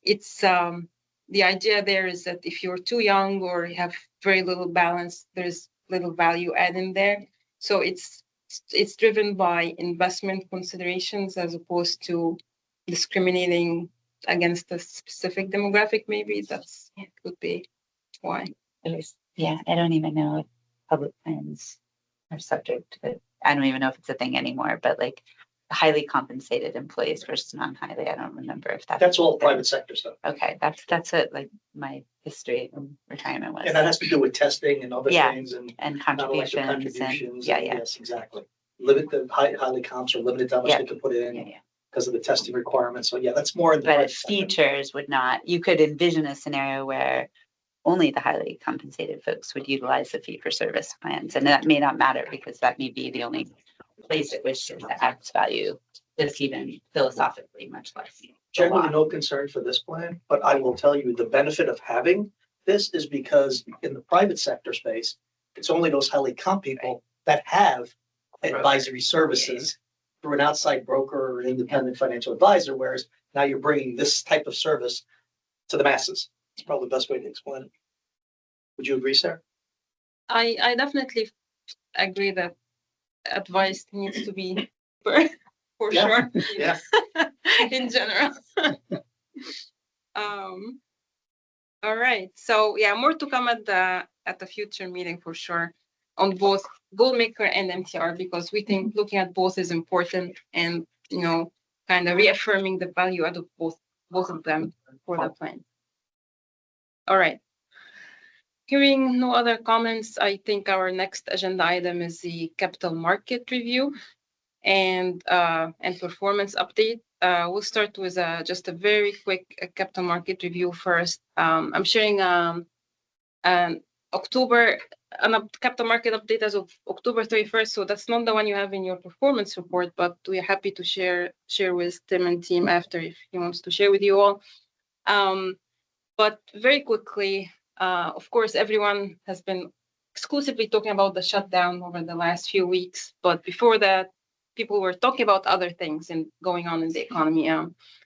It's the idea there is that if you're too young or you have very little balance, there's little value add in there. So it's driven by investment considerations as opposed to discriminating against a specific demographic. Maybe that's could be why. It was, yeah, I don't even know if public plans are subject to it. I don't even know if it's a thing anymore, but like highly compensated employees versus non-highly, I don't remember if That's all private sector stuff. Okay, that's it, like my history in retirement was. And that has to do with testing and other Yeah, things and and non-elective contributions and, contributions. yeah, and yeah, Yes, exactly. Limit the highly comps or limited how much Yeah. they can put yeah, in yeah. because of the testing requirements. So yeah, that's more in the But private sector. features would not, you could envision a scenario where only the highly compensated folks would utilize the fee for service plans. And that may not matter because that may be the only place at which it adds value, just even philosophically much less. Generally, no concern for this plan, but I will tell you the benefit of having this is because in the private sector space, it's only those highly comp people that have advisory services through an outside broker or an independent financial advisor, whereas now you're bringing this type of service to the masses. It's probably the best way to explain it. Would you agree, Sarah? I definitely agree that advice needs to be for Yeah. sure. Yeah. In general. All right. So yeah, more to come at the future meeting for sure on both Goalmaker and MTR because we think looking at both is important and kind of reaffirming the value out of both of them for the plan. All right. Hearing no other comments, I think our next agenda item is the capital market review and performance update. We'll start with just a very quick capital market review first. I'm sharing an capital market update as of October 31st. So that's not the one you have in your performance report, but we're happy to share with Tim and team after if he wants to share with you all. But very quickly, of course, everyone has been exclusively talking about the shutdown over the last few weeks. But before that, people were talking about other things and going on in the economy.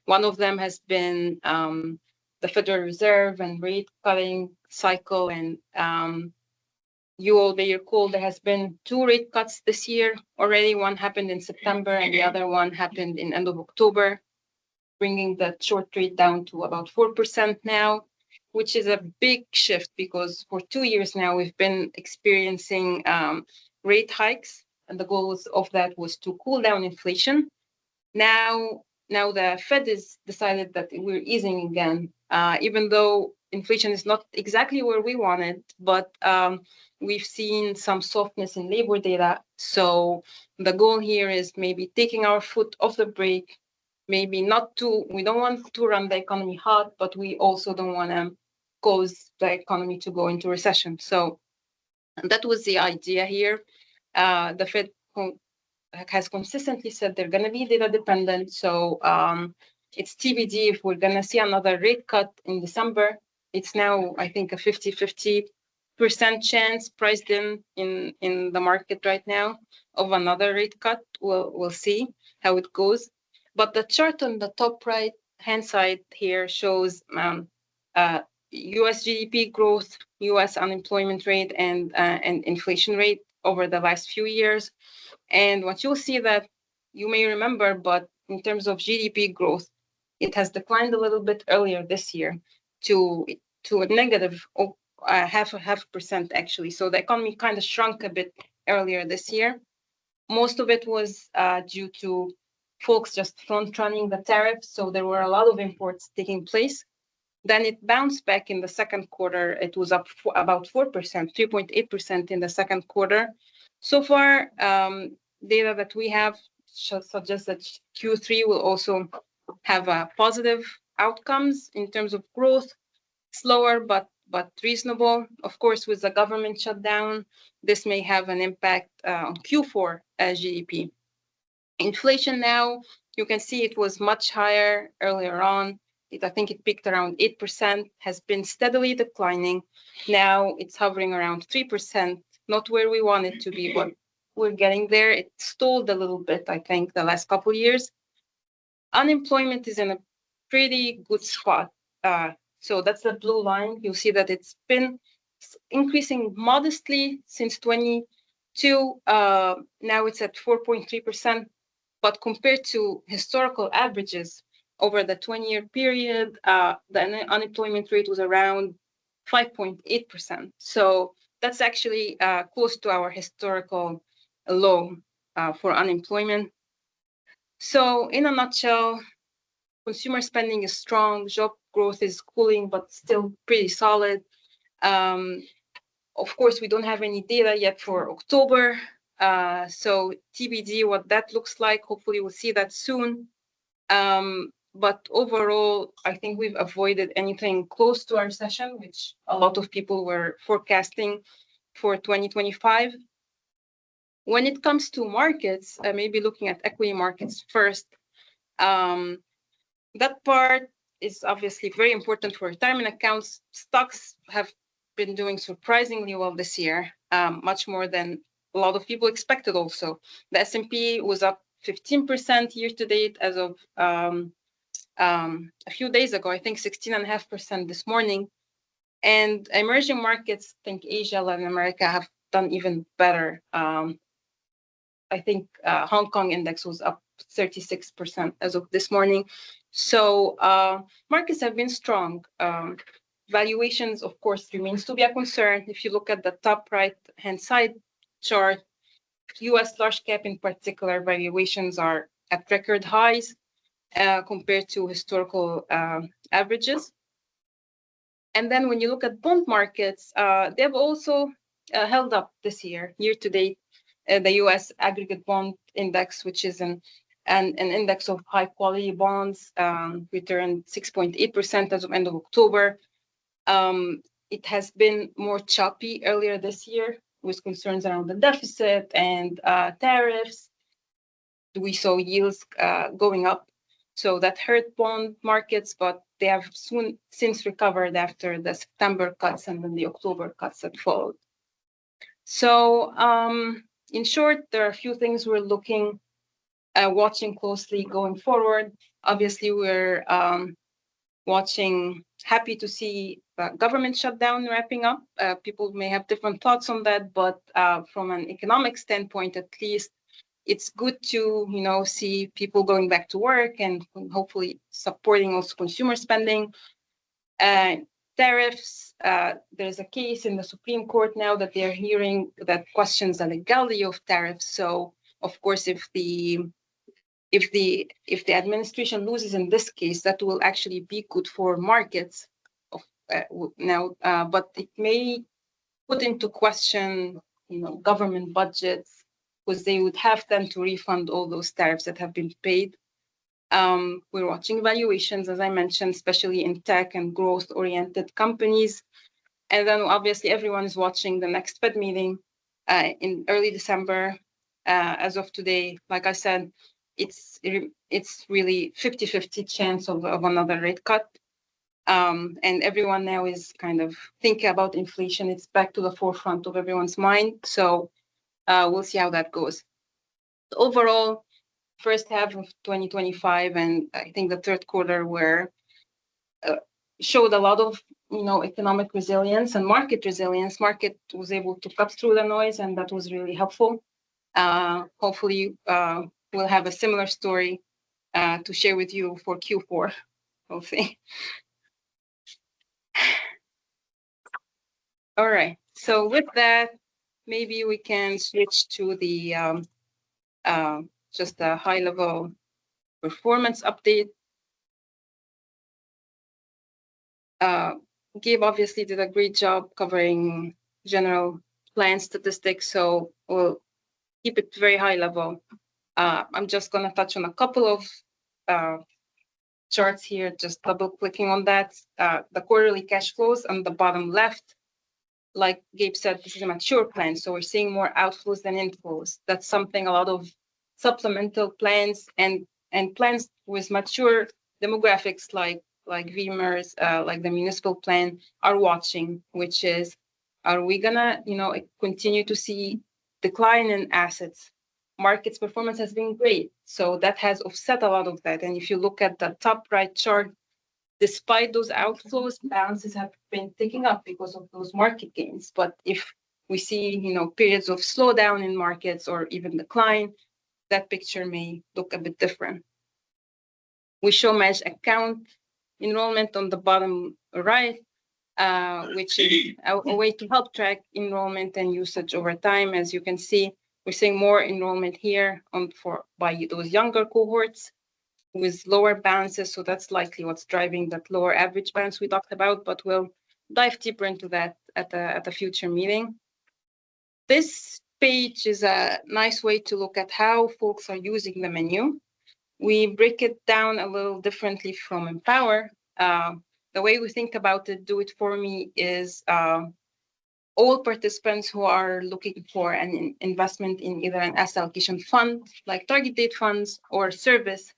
One of them has been the Federal Reserve and rate cutting cycle. And you all may recall there has been 2 rate cuts this year already. One happened in September and the other one happened in end of October, bringing the short rate down to about 4% now, which is a big shift because for 2 years now we've been experiencing rate hikes, and the goal of that was to cool down inflation. Now the Fed has decided that we're easing again, even though inflation is not exactly where we want it, but we've seen some softness in labor data. So the goal here is maybe taking our foot off the brake, maybe we don't want to run the economy hot, but we also don't want to cause the economy to go into recession. So that was the idea here. The Fed has consistently said they're going to be data dependent. So it's TBD if we're going to see another rate cut in December. It's now, I think, a 50% chance priced in the market right now of another rate cut. We'll see how it goes. But the chart on the top right hand side here shows US GDP growth, US unemployment rate, and inflation rate over the last few years. And what you'll see that you may remember, but in terms of GDP growth, it has declined a little bit earlier this year to a negative half a percent actually. So the economy kind of shrunk a bit earlier this year. Most of it was due to folks just front running the tariffs. So there were a lot of imports taking place. Then it bounced back in the second quarter. It was up about 4%, 3.8% in the second quarter. So far, data that we have suggests that Q3 will also have positive outcomes in terms of growth, slower but reasonable. Of course, with the government shutdown, this may have an impact on Q4 GDP. Inflation now, you can see it was much higher earlier on. I think it peaked around 8%, has been steadily declining. Now it's hovering around 3%, not where we want it to be, but we're getting there. It stalled a little bit, I think, the last couple of years. Unemployment is in a pretty good spot. So that's the blue line. You'll see that it's been increasing modestly since 22. Now it's at 4.3%. But compared to historical averages over the 20-year period, the unemployment rate was around 5.8%. So that's actually close to our historical low for unemployment. So in a nutshell, consumer spending is strong, job growth is cooling, but still pretty solid. Of course, we don't have any data yet for October. So TBD what that looks like. Hopefully we'll see that soon. But overall, I think we've avoided anything close to our recession, which a lot of people were forecasting for 2025. When it comes to markets, maybe looking at equity markets first, that part is obviously very important for retirement accounts. Stocks have been doing surprisingly well this year, much more than a lot of people expected also. The S&P was up 15% year to date as of a few days ago, I think 16.5% this morning. And emerging markets, I think Asia, Latin America have done even better. I think Hong Kong index was up 36% as of this morning. So markets have been strong. Valuations, of course, remains to be a concern. If you look at the top right-hand side chart, US large cap in particular, valuations are at record highs compared to historical averages. And then when you look at bond markets, they've also held up this year to date. The US aggregate bond index, which is an index of high quality bonds, returned 6.8% as of end of October. It has been more choppy earlier this year with concerns around the deficit and tariffs. We saw yields going up, so that hurt bond markets, but they have since recovered after the September cuts and then the October cuts that followed. So in short, there are a few things we're watching closely going forward. Obviously, we're happy to see the government shutdown wrapping up. People may have different thoughts on that, but from an economic standpoint, at least, it's good to see people going back to work and hopefully supporting also consumer spending. Tariffs, there's a case in the Supreme Court now that they're hearing that questions the legality of tariffs. So of course, if the administration loses in this case, that will actually be good for markets now, but it may put into question government budgets, because they would have then to refund all those tariffs that have been paid. We're watching valuations, as I mentioned, especially in tech and growth-oriented companies. And then obviously everyone is watching the next Fed meeting in early December. As of today, like I said, it's really 50-50 chance of another rate cut. And everyone now is kind of thinking about inflation. It's back to the forefront of everyone's mind. So we'll see how that goes. Overall, first half of 2025, and I think the third quarter showed a lot of economic resilience and market resilience. Market was able to cut through the noise, and that was really helpful. Hopefully, we'll have a similar story to share with you for Q4. We'll see. All right. So with that, maybe we can switch to the just a high-level performance update. Gabe obviously did a great job covering general plan statistics, so we'll keep it very high level. I'm just going to touch on a couple of charts here, just double clicking on that. The quarterly cash flows on the bottom left, like Gabe said, this is a mature plan, so we're seeing more outflows than inflows. That's something a lot of supplemental plans and plans with mature demographics like VMERS, like the municipal plan, are watching, which is, are we gonna continue to see decline in assets, markets performance has been great. So that has offset a lot of that. And if you look at the top right chart, despite those outflows, balances have been ticking up because of those market gains. But if we see, periods of slowdown in markets or even decline, that picture may look a bit different. We show managed account enrollment on the bottom right, which is a way to help track enrollment and usage over time. As you can see, we're seeing more enrollment here by those younger cohorts with lower balances. So that's likely what's driving that lower average balance we talked about, but we'll dive deeper into that at a future meeting. This page is a nice way to look at how folks are using the menu. We break it down a little differently from Empower. The way we think about it, Do It For Me, is all participants who are looking for an investment in either an asset allocation fund, like target date funds, or service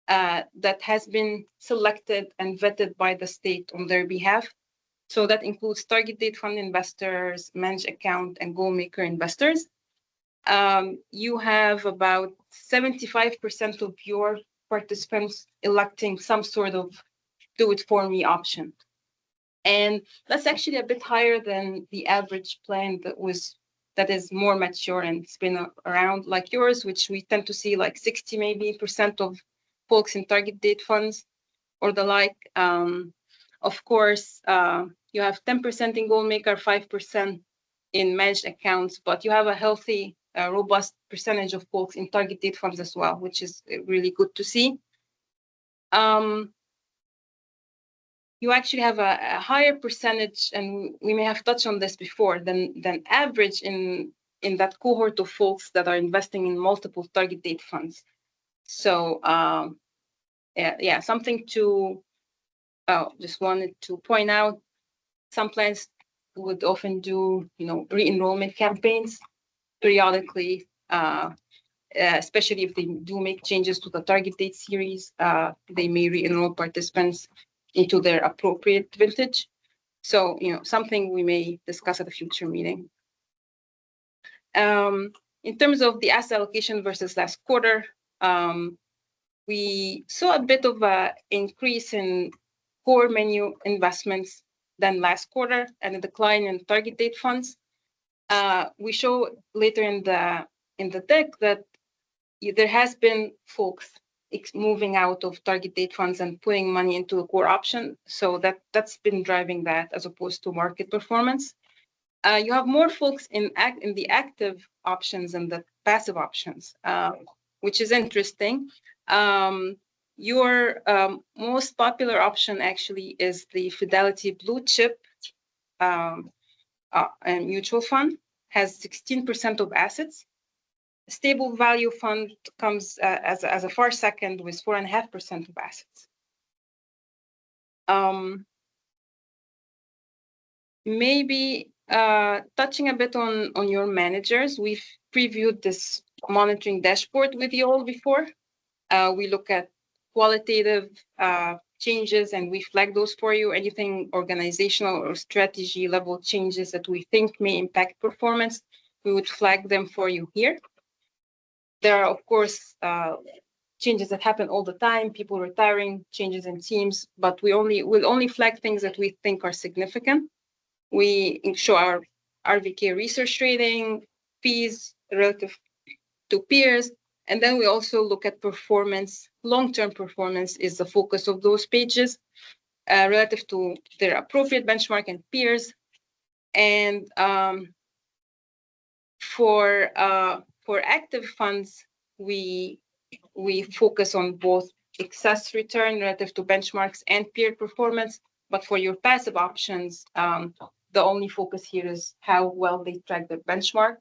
that has been selected and vetted by the state on their behalf. So that includes target date fund investors, managed account, and goal maker investors. You have about 75% of your participants electing some sort of Do It For Me option. And that's actually a bit higher than the average plan that is more mature and it's been around like yours, which we tend to see like 60 maybe % of folks in target date funds or the like. Of course, you have 10% in goal maker, 5% in managed accounts, but you have a healthy, robust percentage of folks in target date funds as well, which is really good to see. You actually have a higher percentage, and we may have touched on this before, than average in that cohort of folks that are investing in multiple target date funds. So yeah, something to just wanted to point out. Some plans would often do, re-enrollment campaigns periodically, especially if they do make changes to the target date series. They may re-enroll participants into their appropriate vintage. So, something we may discuss at a future meeting. In terms of the asset allocation versus last quarter, we saw a bit of an increase in core menu investments than last quarter and a decline in target date funds. We show later in the deck that there has been folks moving out of target date funds and putting money into a core option. So that's been driving that as opposed to market performance. You have more folks in the active options and the passive options, which is interesting. Your most popular option actually is the Fidelity Blue Chip and mutual fund, has 16% of assets. Stable value fund comes as a far second with 4.5% of assets. Maybe touching a bit on your managers, we've previewed this monitoring dashboard with you all before. We look at qualitative changes and we flag those for you. Anything organizational or strategy level changes that we think may impact performance, we would flag them for you here. There are, of course, changes that happen all the time, people retiring, changes in teams, but we'll only flag things that we think are significant. We show our RVK research rating, fees relative to peers, and then we also look at performance. Long-term performance is the focus of those pages relative to their appropriate benchmark and peers. And for active funds, we focus on both excess return relative to benchmarks and peer performance. But for your passive options, the only focus here is how well they track their benchmark.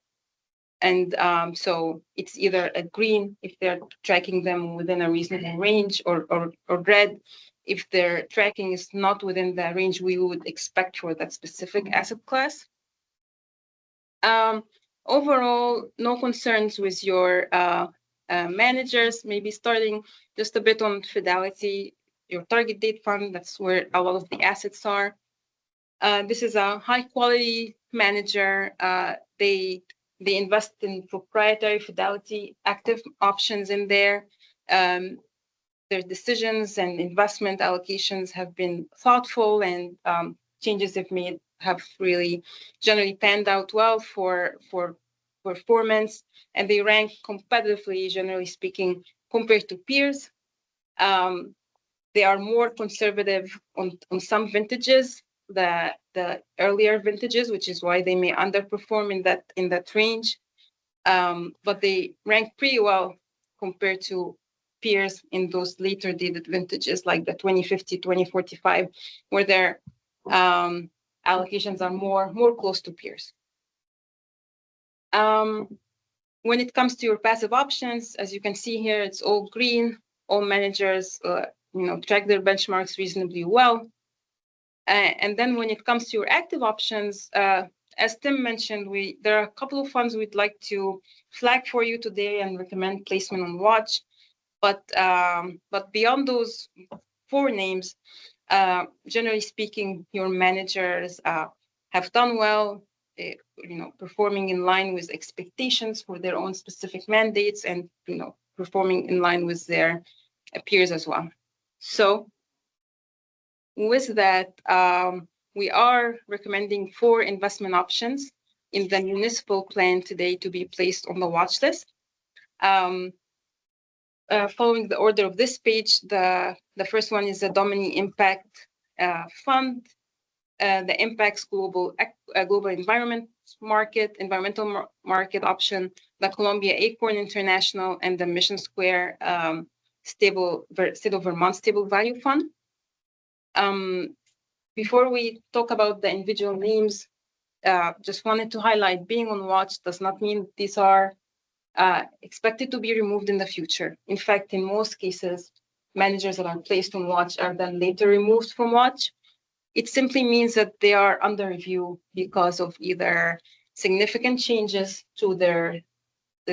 And so it's either a green if they're tracking them within a reasonable range, or red if their tracking is not within the range we would expect for that specific asset class. Overall, no concerns with your managers. Maybe starting just a bit on Fidelity, your target date fund, that's where a lot of the assets are. This is a high quality manager. They They invest in proprietary fidelity active options in there. Their decisions and investment allocations have been thoughtful, and changes they've made have really generally panned out well for performance, and they rank competitively, generally speaking, compared to peers. They are more conservative on some vintages, the earlier vintages, which is why they may underperform in that range. But they rank pretty well compared to peers in those later dated vintages, like the 2050, 2045, where their allocations are more close to peers. When it comes to your passive options, as you can see here, it's all green. All managers, track their benchmarks reasonably well. And then when it comes to your active options, as Tim mentioned, there are a couple of funds we'd like to flag for you today and recommend placement on watch. But beyond those 4 names, generally speaking, your managers have done well, performing in line with expectations for their own specific mandates, and performing in line with their peers as well. So with that, we are recommending 4 investment options in the municipal plan today to be placed on the watch list. Following the order of this page, the first one is the Domini Impact Fund, the Impacts Global Environmental Market option, the Columbia Acorn International, and the Mission Square State of Vermont Stable Value Fund. Before we talk about the individual names, just wanted to highlight, being on watch does not mean these are expected to be removed in the future. In fact, in most cases, managers that are placed on watch are then later removed from watch. It simply means that they are under review because of either significant changes to the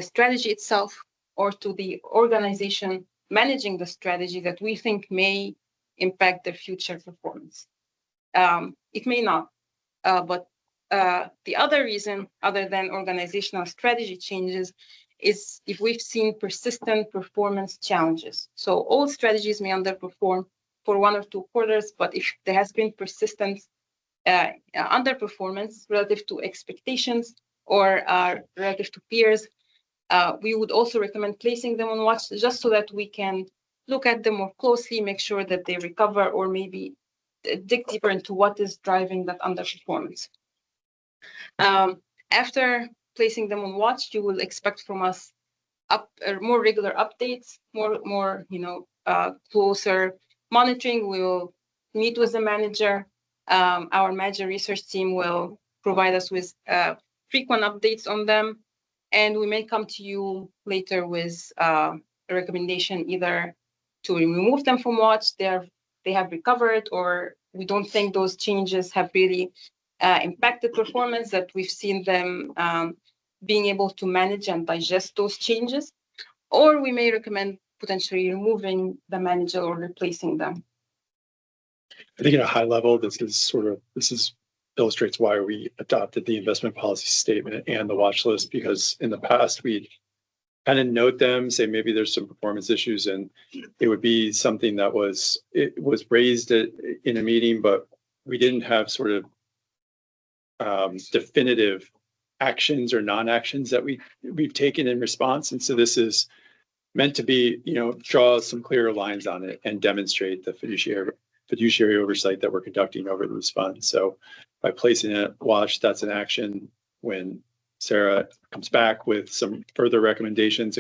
strategy itself or to the organization managing the strategy that we think may impact their future performance. It may not, but the other reason, other than organizational strategy changes, is if we've seen persistent performance challenges. So all strategies may underperform for 1 or 2 quarters, but if there has been persistent underperformance relative to expectations or relative to peers, we would also recommend placing them on watch, just so that we can look at them more closely, make sure that they recover, or maybe dig deeper into what is driving that underperformance. After placing them on watch, you will expect from us more regular updates, more closer monitoring. We will meet with the manager. Our manager research team will provide us with frequent updates on them, and we may come to you later with a recommendation either to remove them from watch. They have recovered, or we don't think those changes have really impacted performance, that we've seen them being able to manage and digest those changes, or we may recommend potentially removing the manager or replacing them. I think at a high level, this illustrates why we adopted the investment policy statement and the watch list, because in the past we'd kind of note them, say maybe there's some performance issues, and it would be something that was raised in a meeting, but we didn't have sort of definitive actions or non-actions that we've taken in response. And so this is meant to be, draw some clearer lines on it and demonstrate the fiduciary oversight that we're conducting over these funds. So by placing it watch, that's an action. When Sarah comes back with some further recommendations,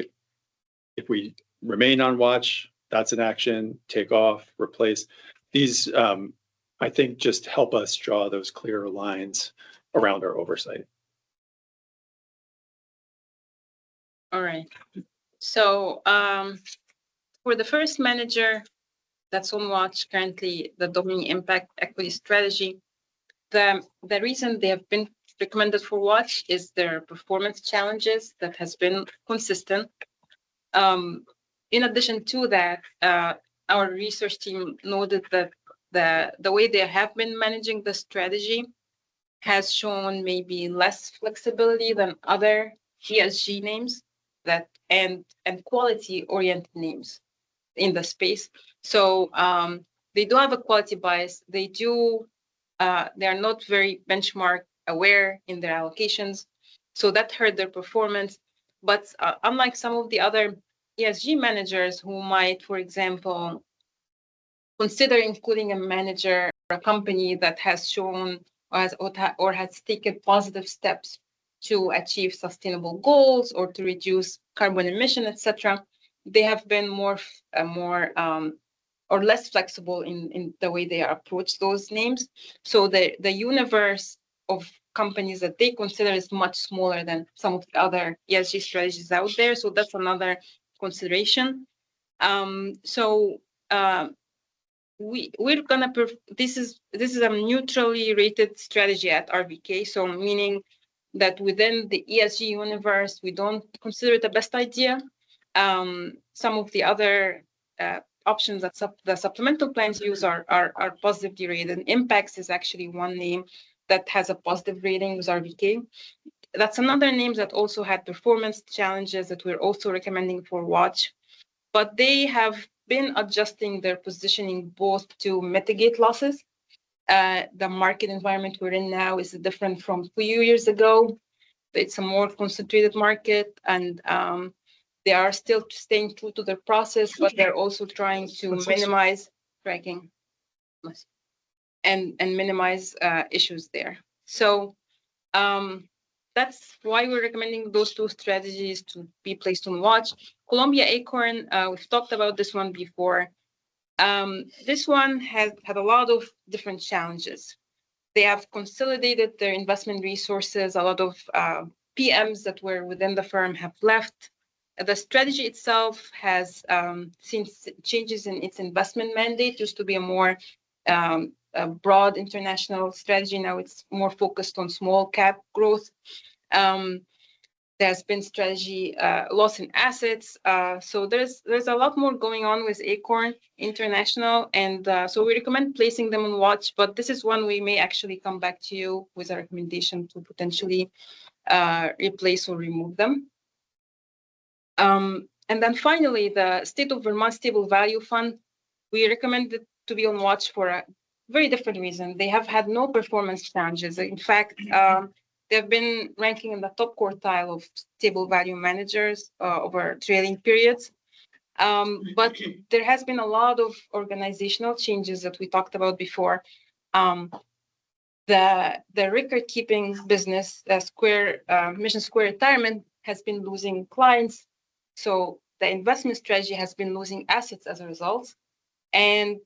if we remain on watch, that's an action. Take off, replace. These, I think, just help us draw those clearer lines around our oversight. All right. So for the first manager that's on watch currently, the Domini Impact Equity Strategy, the reason they have been recommended for watch is their performance challenges that has been consistent. In addition to that, our research team noted that the way they have been managing the strategy has shown maybe less flexibility than other ESG names and quality oriented names in the space. So they do have a quality bias. They are not very benchmark aware in their allocations. So that hurt their performance. But unlike some of the other ESG managers who might, for example, consider including a manager or a company that has shown or has taken positive steps to achieve sustainable goals or to reduce carbon emission, etc., they have been more or less flexible in the way they approach those names. So the universe of companies that they consider is much smaller than some of the other ESG strategies out there. So that's another consideration. So we're gonna this is a neutrally rated strategy at RBK. So meaning that within the ESG universe, we don't consider it the best idea. Some of the other options that the supplemental plans use are positively rated. Impacts is actually one name that has a positive rating with RBK. That's another name that also had performance challenges that we're also recommending for watch. But they have been adjusting their positioning both to mitigate losses. The market environment we're in now is different from a few years ago. It's a more concentrated market, and they are still staying true to their process, but they're also trying to minimize tracking and minimize issues there. So that's why we're recommending those two strategies to be placed on watch. Columbia Acorn, we've talked about this one before. This one has had a lot of different challenges. They have consolidated their investment resources. A lot of PMs that were within the firm have left. The strategy itself has seen changes in its investment mandate. Used to be a more a broad international strategy. Now it's more focused on small cap growth. There's been strategy loss in assets. So there's a lot more going on with Acorn International. And so we recommend placing them on watch, but this is one we may actually come back to you with a recommendation to potentially replace or remove them. And then finally, the State of Vermont Stable Value Fund, we recommend it to be on watch for a very different reason. They have had no performance challenges. In fact, they've been ranking in the top quartile of stable value managers over trailing periods. But there has been a lot of organizational changes that we talked about before. The record keeping business, Mission Square Retirement, has been losing clients. So the investment strategy has been losing assets as a result. And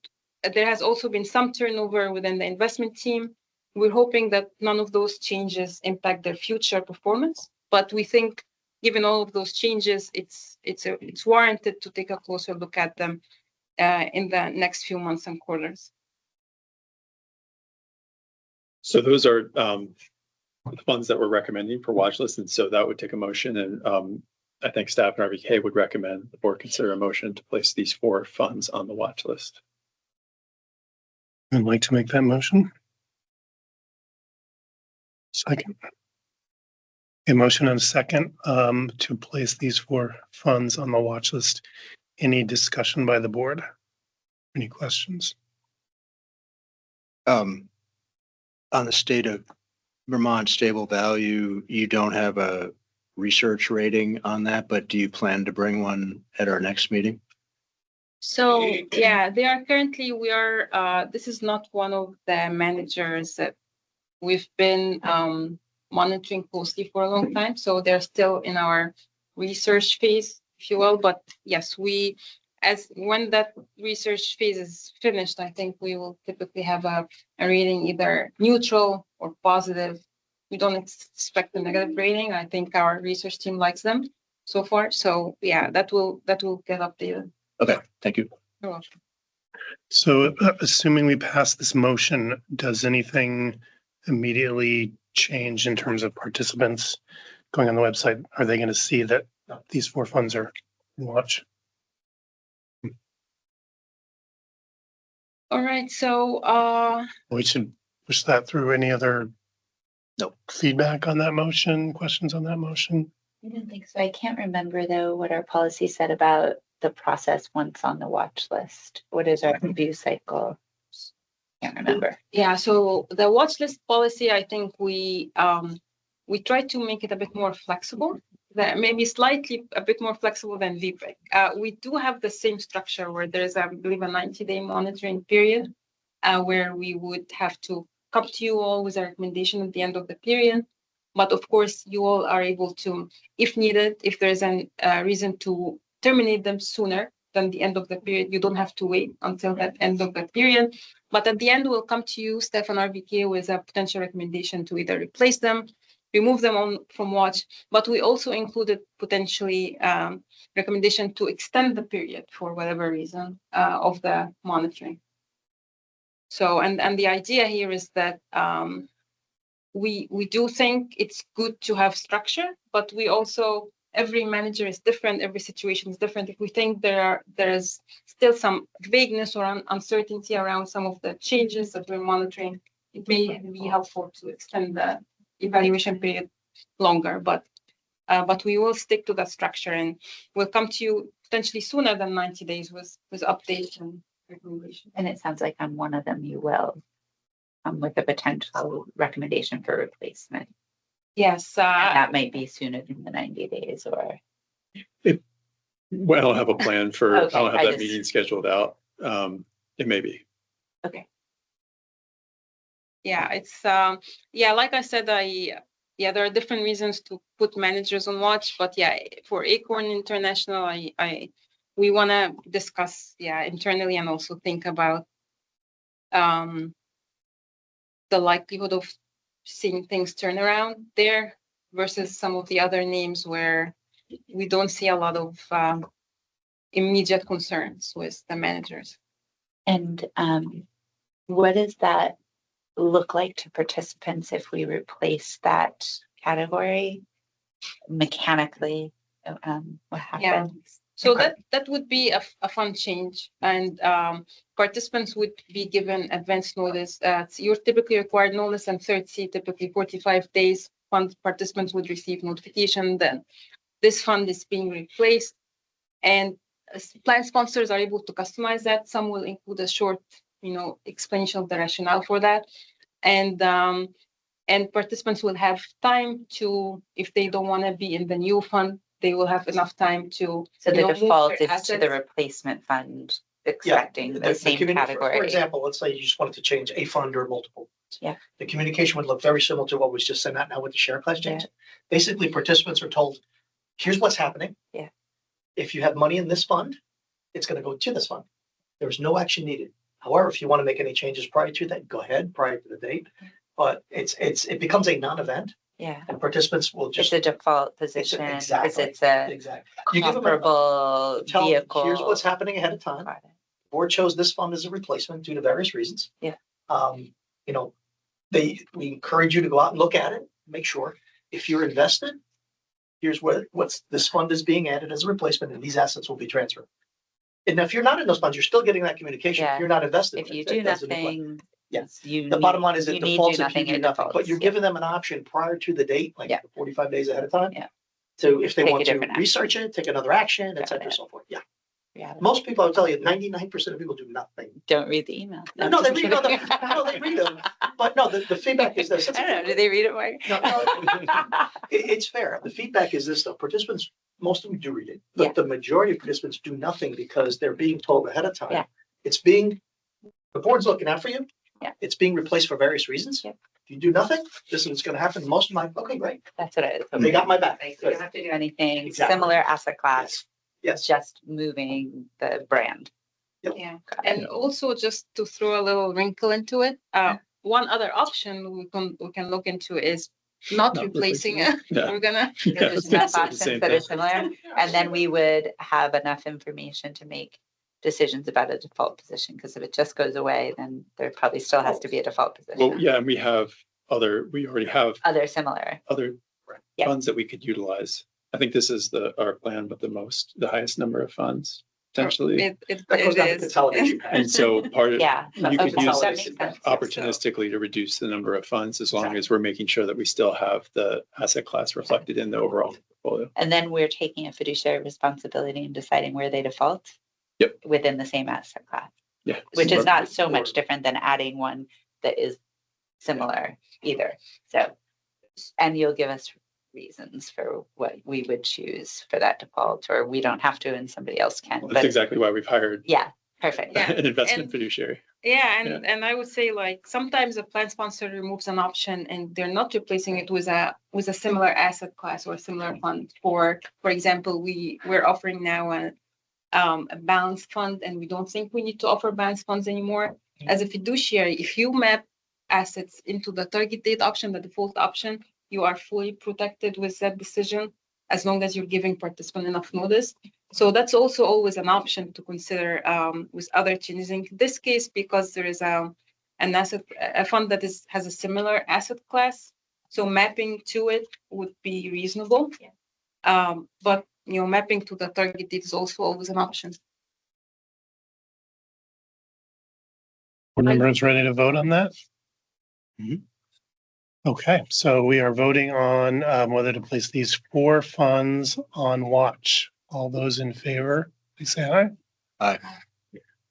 there has also been some turnover within the investment team. We're hoping that none of those changes impact their future performance. But we think, given all of those changes, it's warranted to take a closer look at them in the next few months and quarters. So those are the funds that we're recommending for watch list. And so that would take a motion, and I think staff and RBK would recommend the board consider a motion to place these 4 funds on the watch list. I'd like to make that motion. Second. A motion and a second to place these 4 funds on the watch list. Any discussion by the board? Any questions? On the State of Vermont Stable Value, you don't have a research rating on that, but do you plan to bring one at our next meeting? So yeah, they are currently, this is not one of the managers that we've been monitoring closely for a long time. So they're still in our research phase, if you will. But yes, when that research phase is finished, I think we will typically have a rating either neutral or positive. We don't expect a negative rating. I think our research team likes them so far. So yeah, that will get updated. Okay, thank you. You're welcome. So assuming we pass this motion, does anything immediately change in terms of participants going on the website? Are they going to see that these 4 funds are in watch? All right, so We should push that through. Any other Feedback on that motion, questions on that motion? I didn't think so. I can't remember though what our policy said about the process once on the watch list. What is our review cycle? Can't remember. Yeah, so the watch list policy, I think we try to make it a bit more flexible, that maybe slightly a bit more flexible than VPEC. We do have the same structure where there's, I believe, a 90-day monitoring period where we would have to come to you all with a recommendation at the end of the period. But of course, you all are able to, if needed, if there's a reason to terminate them sooner than the end of the period, you don't have to wait until that end of the period. But at the end, we'll come to you, Steph and RBK, with a potential recommendation to either replace them, remove them from watch, but we also included potentially recommendation to extend the period for whatever reason of the monitoring. So, and the idea here is that we do think it's good to have structure, but we also, every manager is different, every situation is different. If we think there's still some vagueness or uncertainty around some of the changes that we're monitoring, it may be helpful to extend the evaluation period longer, but we will stick to that structure and we'll come to you potentially sooner than 90 days with updates and recommendations. And it sounds like on one of them you will with a potential recommendation for replacement. Yes. And that might be sooner than the 90 days or. Well, I don't have a plan for, Okay, I don't have I that just- meeting scheduled out. It may be. Okay. Yeah, it's like I said, there are different reasons to put managers on watch, but yeah, for Acorn International, we want to discuss internally and also think about the likelihood of seeing things turn around there versus some of the other names where we don't see a lot of immediate concerns with the managers. And what does that look like to participants if we replace that category mechanically? What happens? So Okay. that would be a fun change, and participants would be given advance notice. You're typically required no less than 30, typically 45 days. Fund participants would receive notification that this fund is being replaced, and plan sponsors are able to customize that. Some will include a short, explanation of the rationale for that, and participants will have time to, if they don't want to be in the new fund, they will have enough time to. So the default is to assets. the replacement fund, expecting the same category. For example, let's say you just wanted to change a fund or multiple. Yeah. The communication would look very similar to what was just sent out now with the share class change. Basically, participants are told, here's what's happening. Yeah. If you have money in this fund, it's going to go to this fund. There's no action needed. However, if you want to make any changes prior to that, go ahead, prior to the date. But it becomes a non-event. Yeah. And participants will just. It's a default position because exactly. it's a Exactly. You give them comparable tell them, vehicle. here's what's happening ahead of time. Board chose this fund as a replacement due to various reasons. Yeah. We encourage you to go out and look at it, make sure if you're invested, here's what's this fund is being added as a replacement and these assets will be transferred. And if you're not in those funds, you're still getting that communication. Yeah. If you're not invested. If you do nothing, yes. The The bottom line is it defaults if you do nothing, but you're yeah. giving them an option prior to the date, like 45 days ahead of time. Yeah. So if they Take want a to different action. research it, take another action, et Got cetera, it. so forth. Yeah. Yeah. Most people, I'll tell you, 99% of people do nothing. Don't read the email. No, they read them. No, they read them. But no, the feedback is this. I don't know. Do they read it, Mark? No, it's fair. The feedback is this, though. Participants, most of them do read it, but Yeah. the majority of participants do nothing because they're being told ahead of time. Yeah. The board's looking out for you. Yeah. It's being replaced for various reasons. Yep. If you do nothing, this is what's going to happen. Most of them, okay, great. That's what it is. They got my back. Like, you don't have to do anything. Exactly. Similar asset class, Yes. just moving the brand. Yeah, Got it. and also just to throw a little wrinkle into it, one other option we can look into is not replacing it. Yeah. We're gonna. There's Yeah, enough it's the options same that are thing. similar, and then we would have enough information to make decisions about a default position. Because if it just goes away, then there probably still has to be a default position. Well, yeah, and we already have Other similar. other Yeah. funds that we could utilize. I think this is our plan with the highest number of funds, potentially. That goes down to is. consolidation. And so part of, Yeah. you Okay, could use that this makes sense. opportunistically to reduce the number of funds as long as we're making sure that we still have the asset class reflected in the overall portfolio. And then we're taking a fiduciary responsibility and deciding where they default. Yep. Within the same asset class, Yeah. which is not so much different than adding one that is similar either. So, and you'll give us reasons for what we would choose for that default, or we don't have to and somebody else can. That's But exactly why we've hired yeah, perfect. Yeah. an investment And- fiduciary. Yeah, and I would say like sometimes a plan sponsor removes an option and they're not replacing it with a similar asset class or a similar fund. For example, we're offering now a balanced fund, and we don't think we need to offer balanced funds anymore. As a fiduciary, if you map assets into the target date option, the default option, you are fully protected with that decision as long as you're giving participant enough notice. So that's also always an option to consider with other changes. In this case, because there is a fund that has a similar asset class, so mapping to it would be reasonable. But mapping to the target date is also always an option. Board members ready to vote on that? Mhm. Okay, so we are voting on whether to place these 4 funds on watch. All those in favor, please say aye. Aye.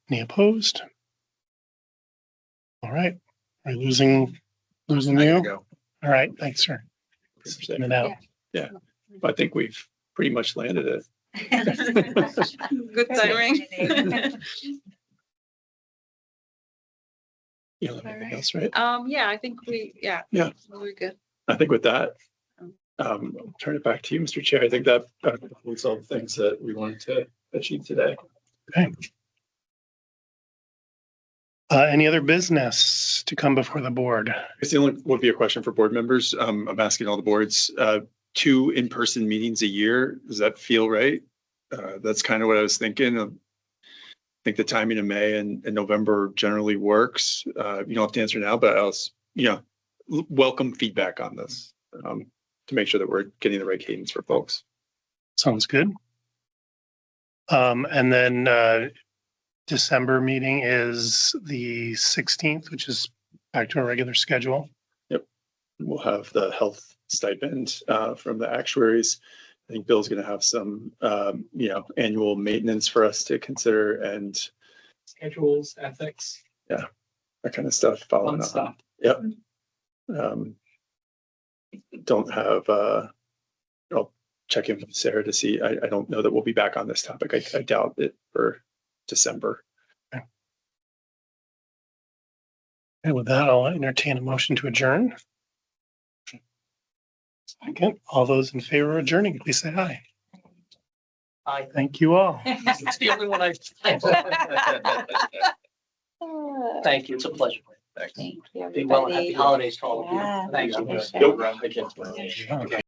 Any opposed? All right, we're losing There you you. go. All right, thanks, sir. Spin it out. I think we've pretty much landed it. Good timing. You know, anything else, right? Yeah, I think Yeah. we're good. I think with that, I'll turn it back to you, Mr. Chair. I think that concludes all the things that we wanted to achieve today. Okay. Any other business to come before the board? It's the only would be a question for board members. I'm asking all the boards, 2 in-person meetings a year. Does that feel right? That's kind of what I was thinking. I think the timing of May and November generally works. You don't have to answer now, but else, welcome feedback on this to make sure that we're getting the right cadence for folks. Sounds good. And then December meeting is the 16th, which is back to our regular schedule. We'll have the health stipend from the actuaries. I think Bill's going to have some, annual maintenance for us to consider and Schedules, ethics, that kind of stuff following fun up. stuff. Yep. Don't have, I'll check in with Sarah to see. I don't know that we'll be back on this topic. I doubt it for December. And with that, I'll entertain a motion to adjourn. Second, all those in favor of adjourning, please say aye. Aye. Thank you all. It's the only one I. Thank you. It's a pleasure. Thank you, Be well. Happy everybody. holidays to all of you. Yeah. Thank you. Appreciate it. Nope. I can't.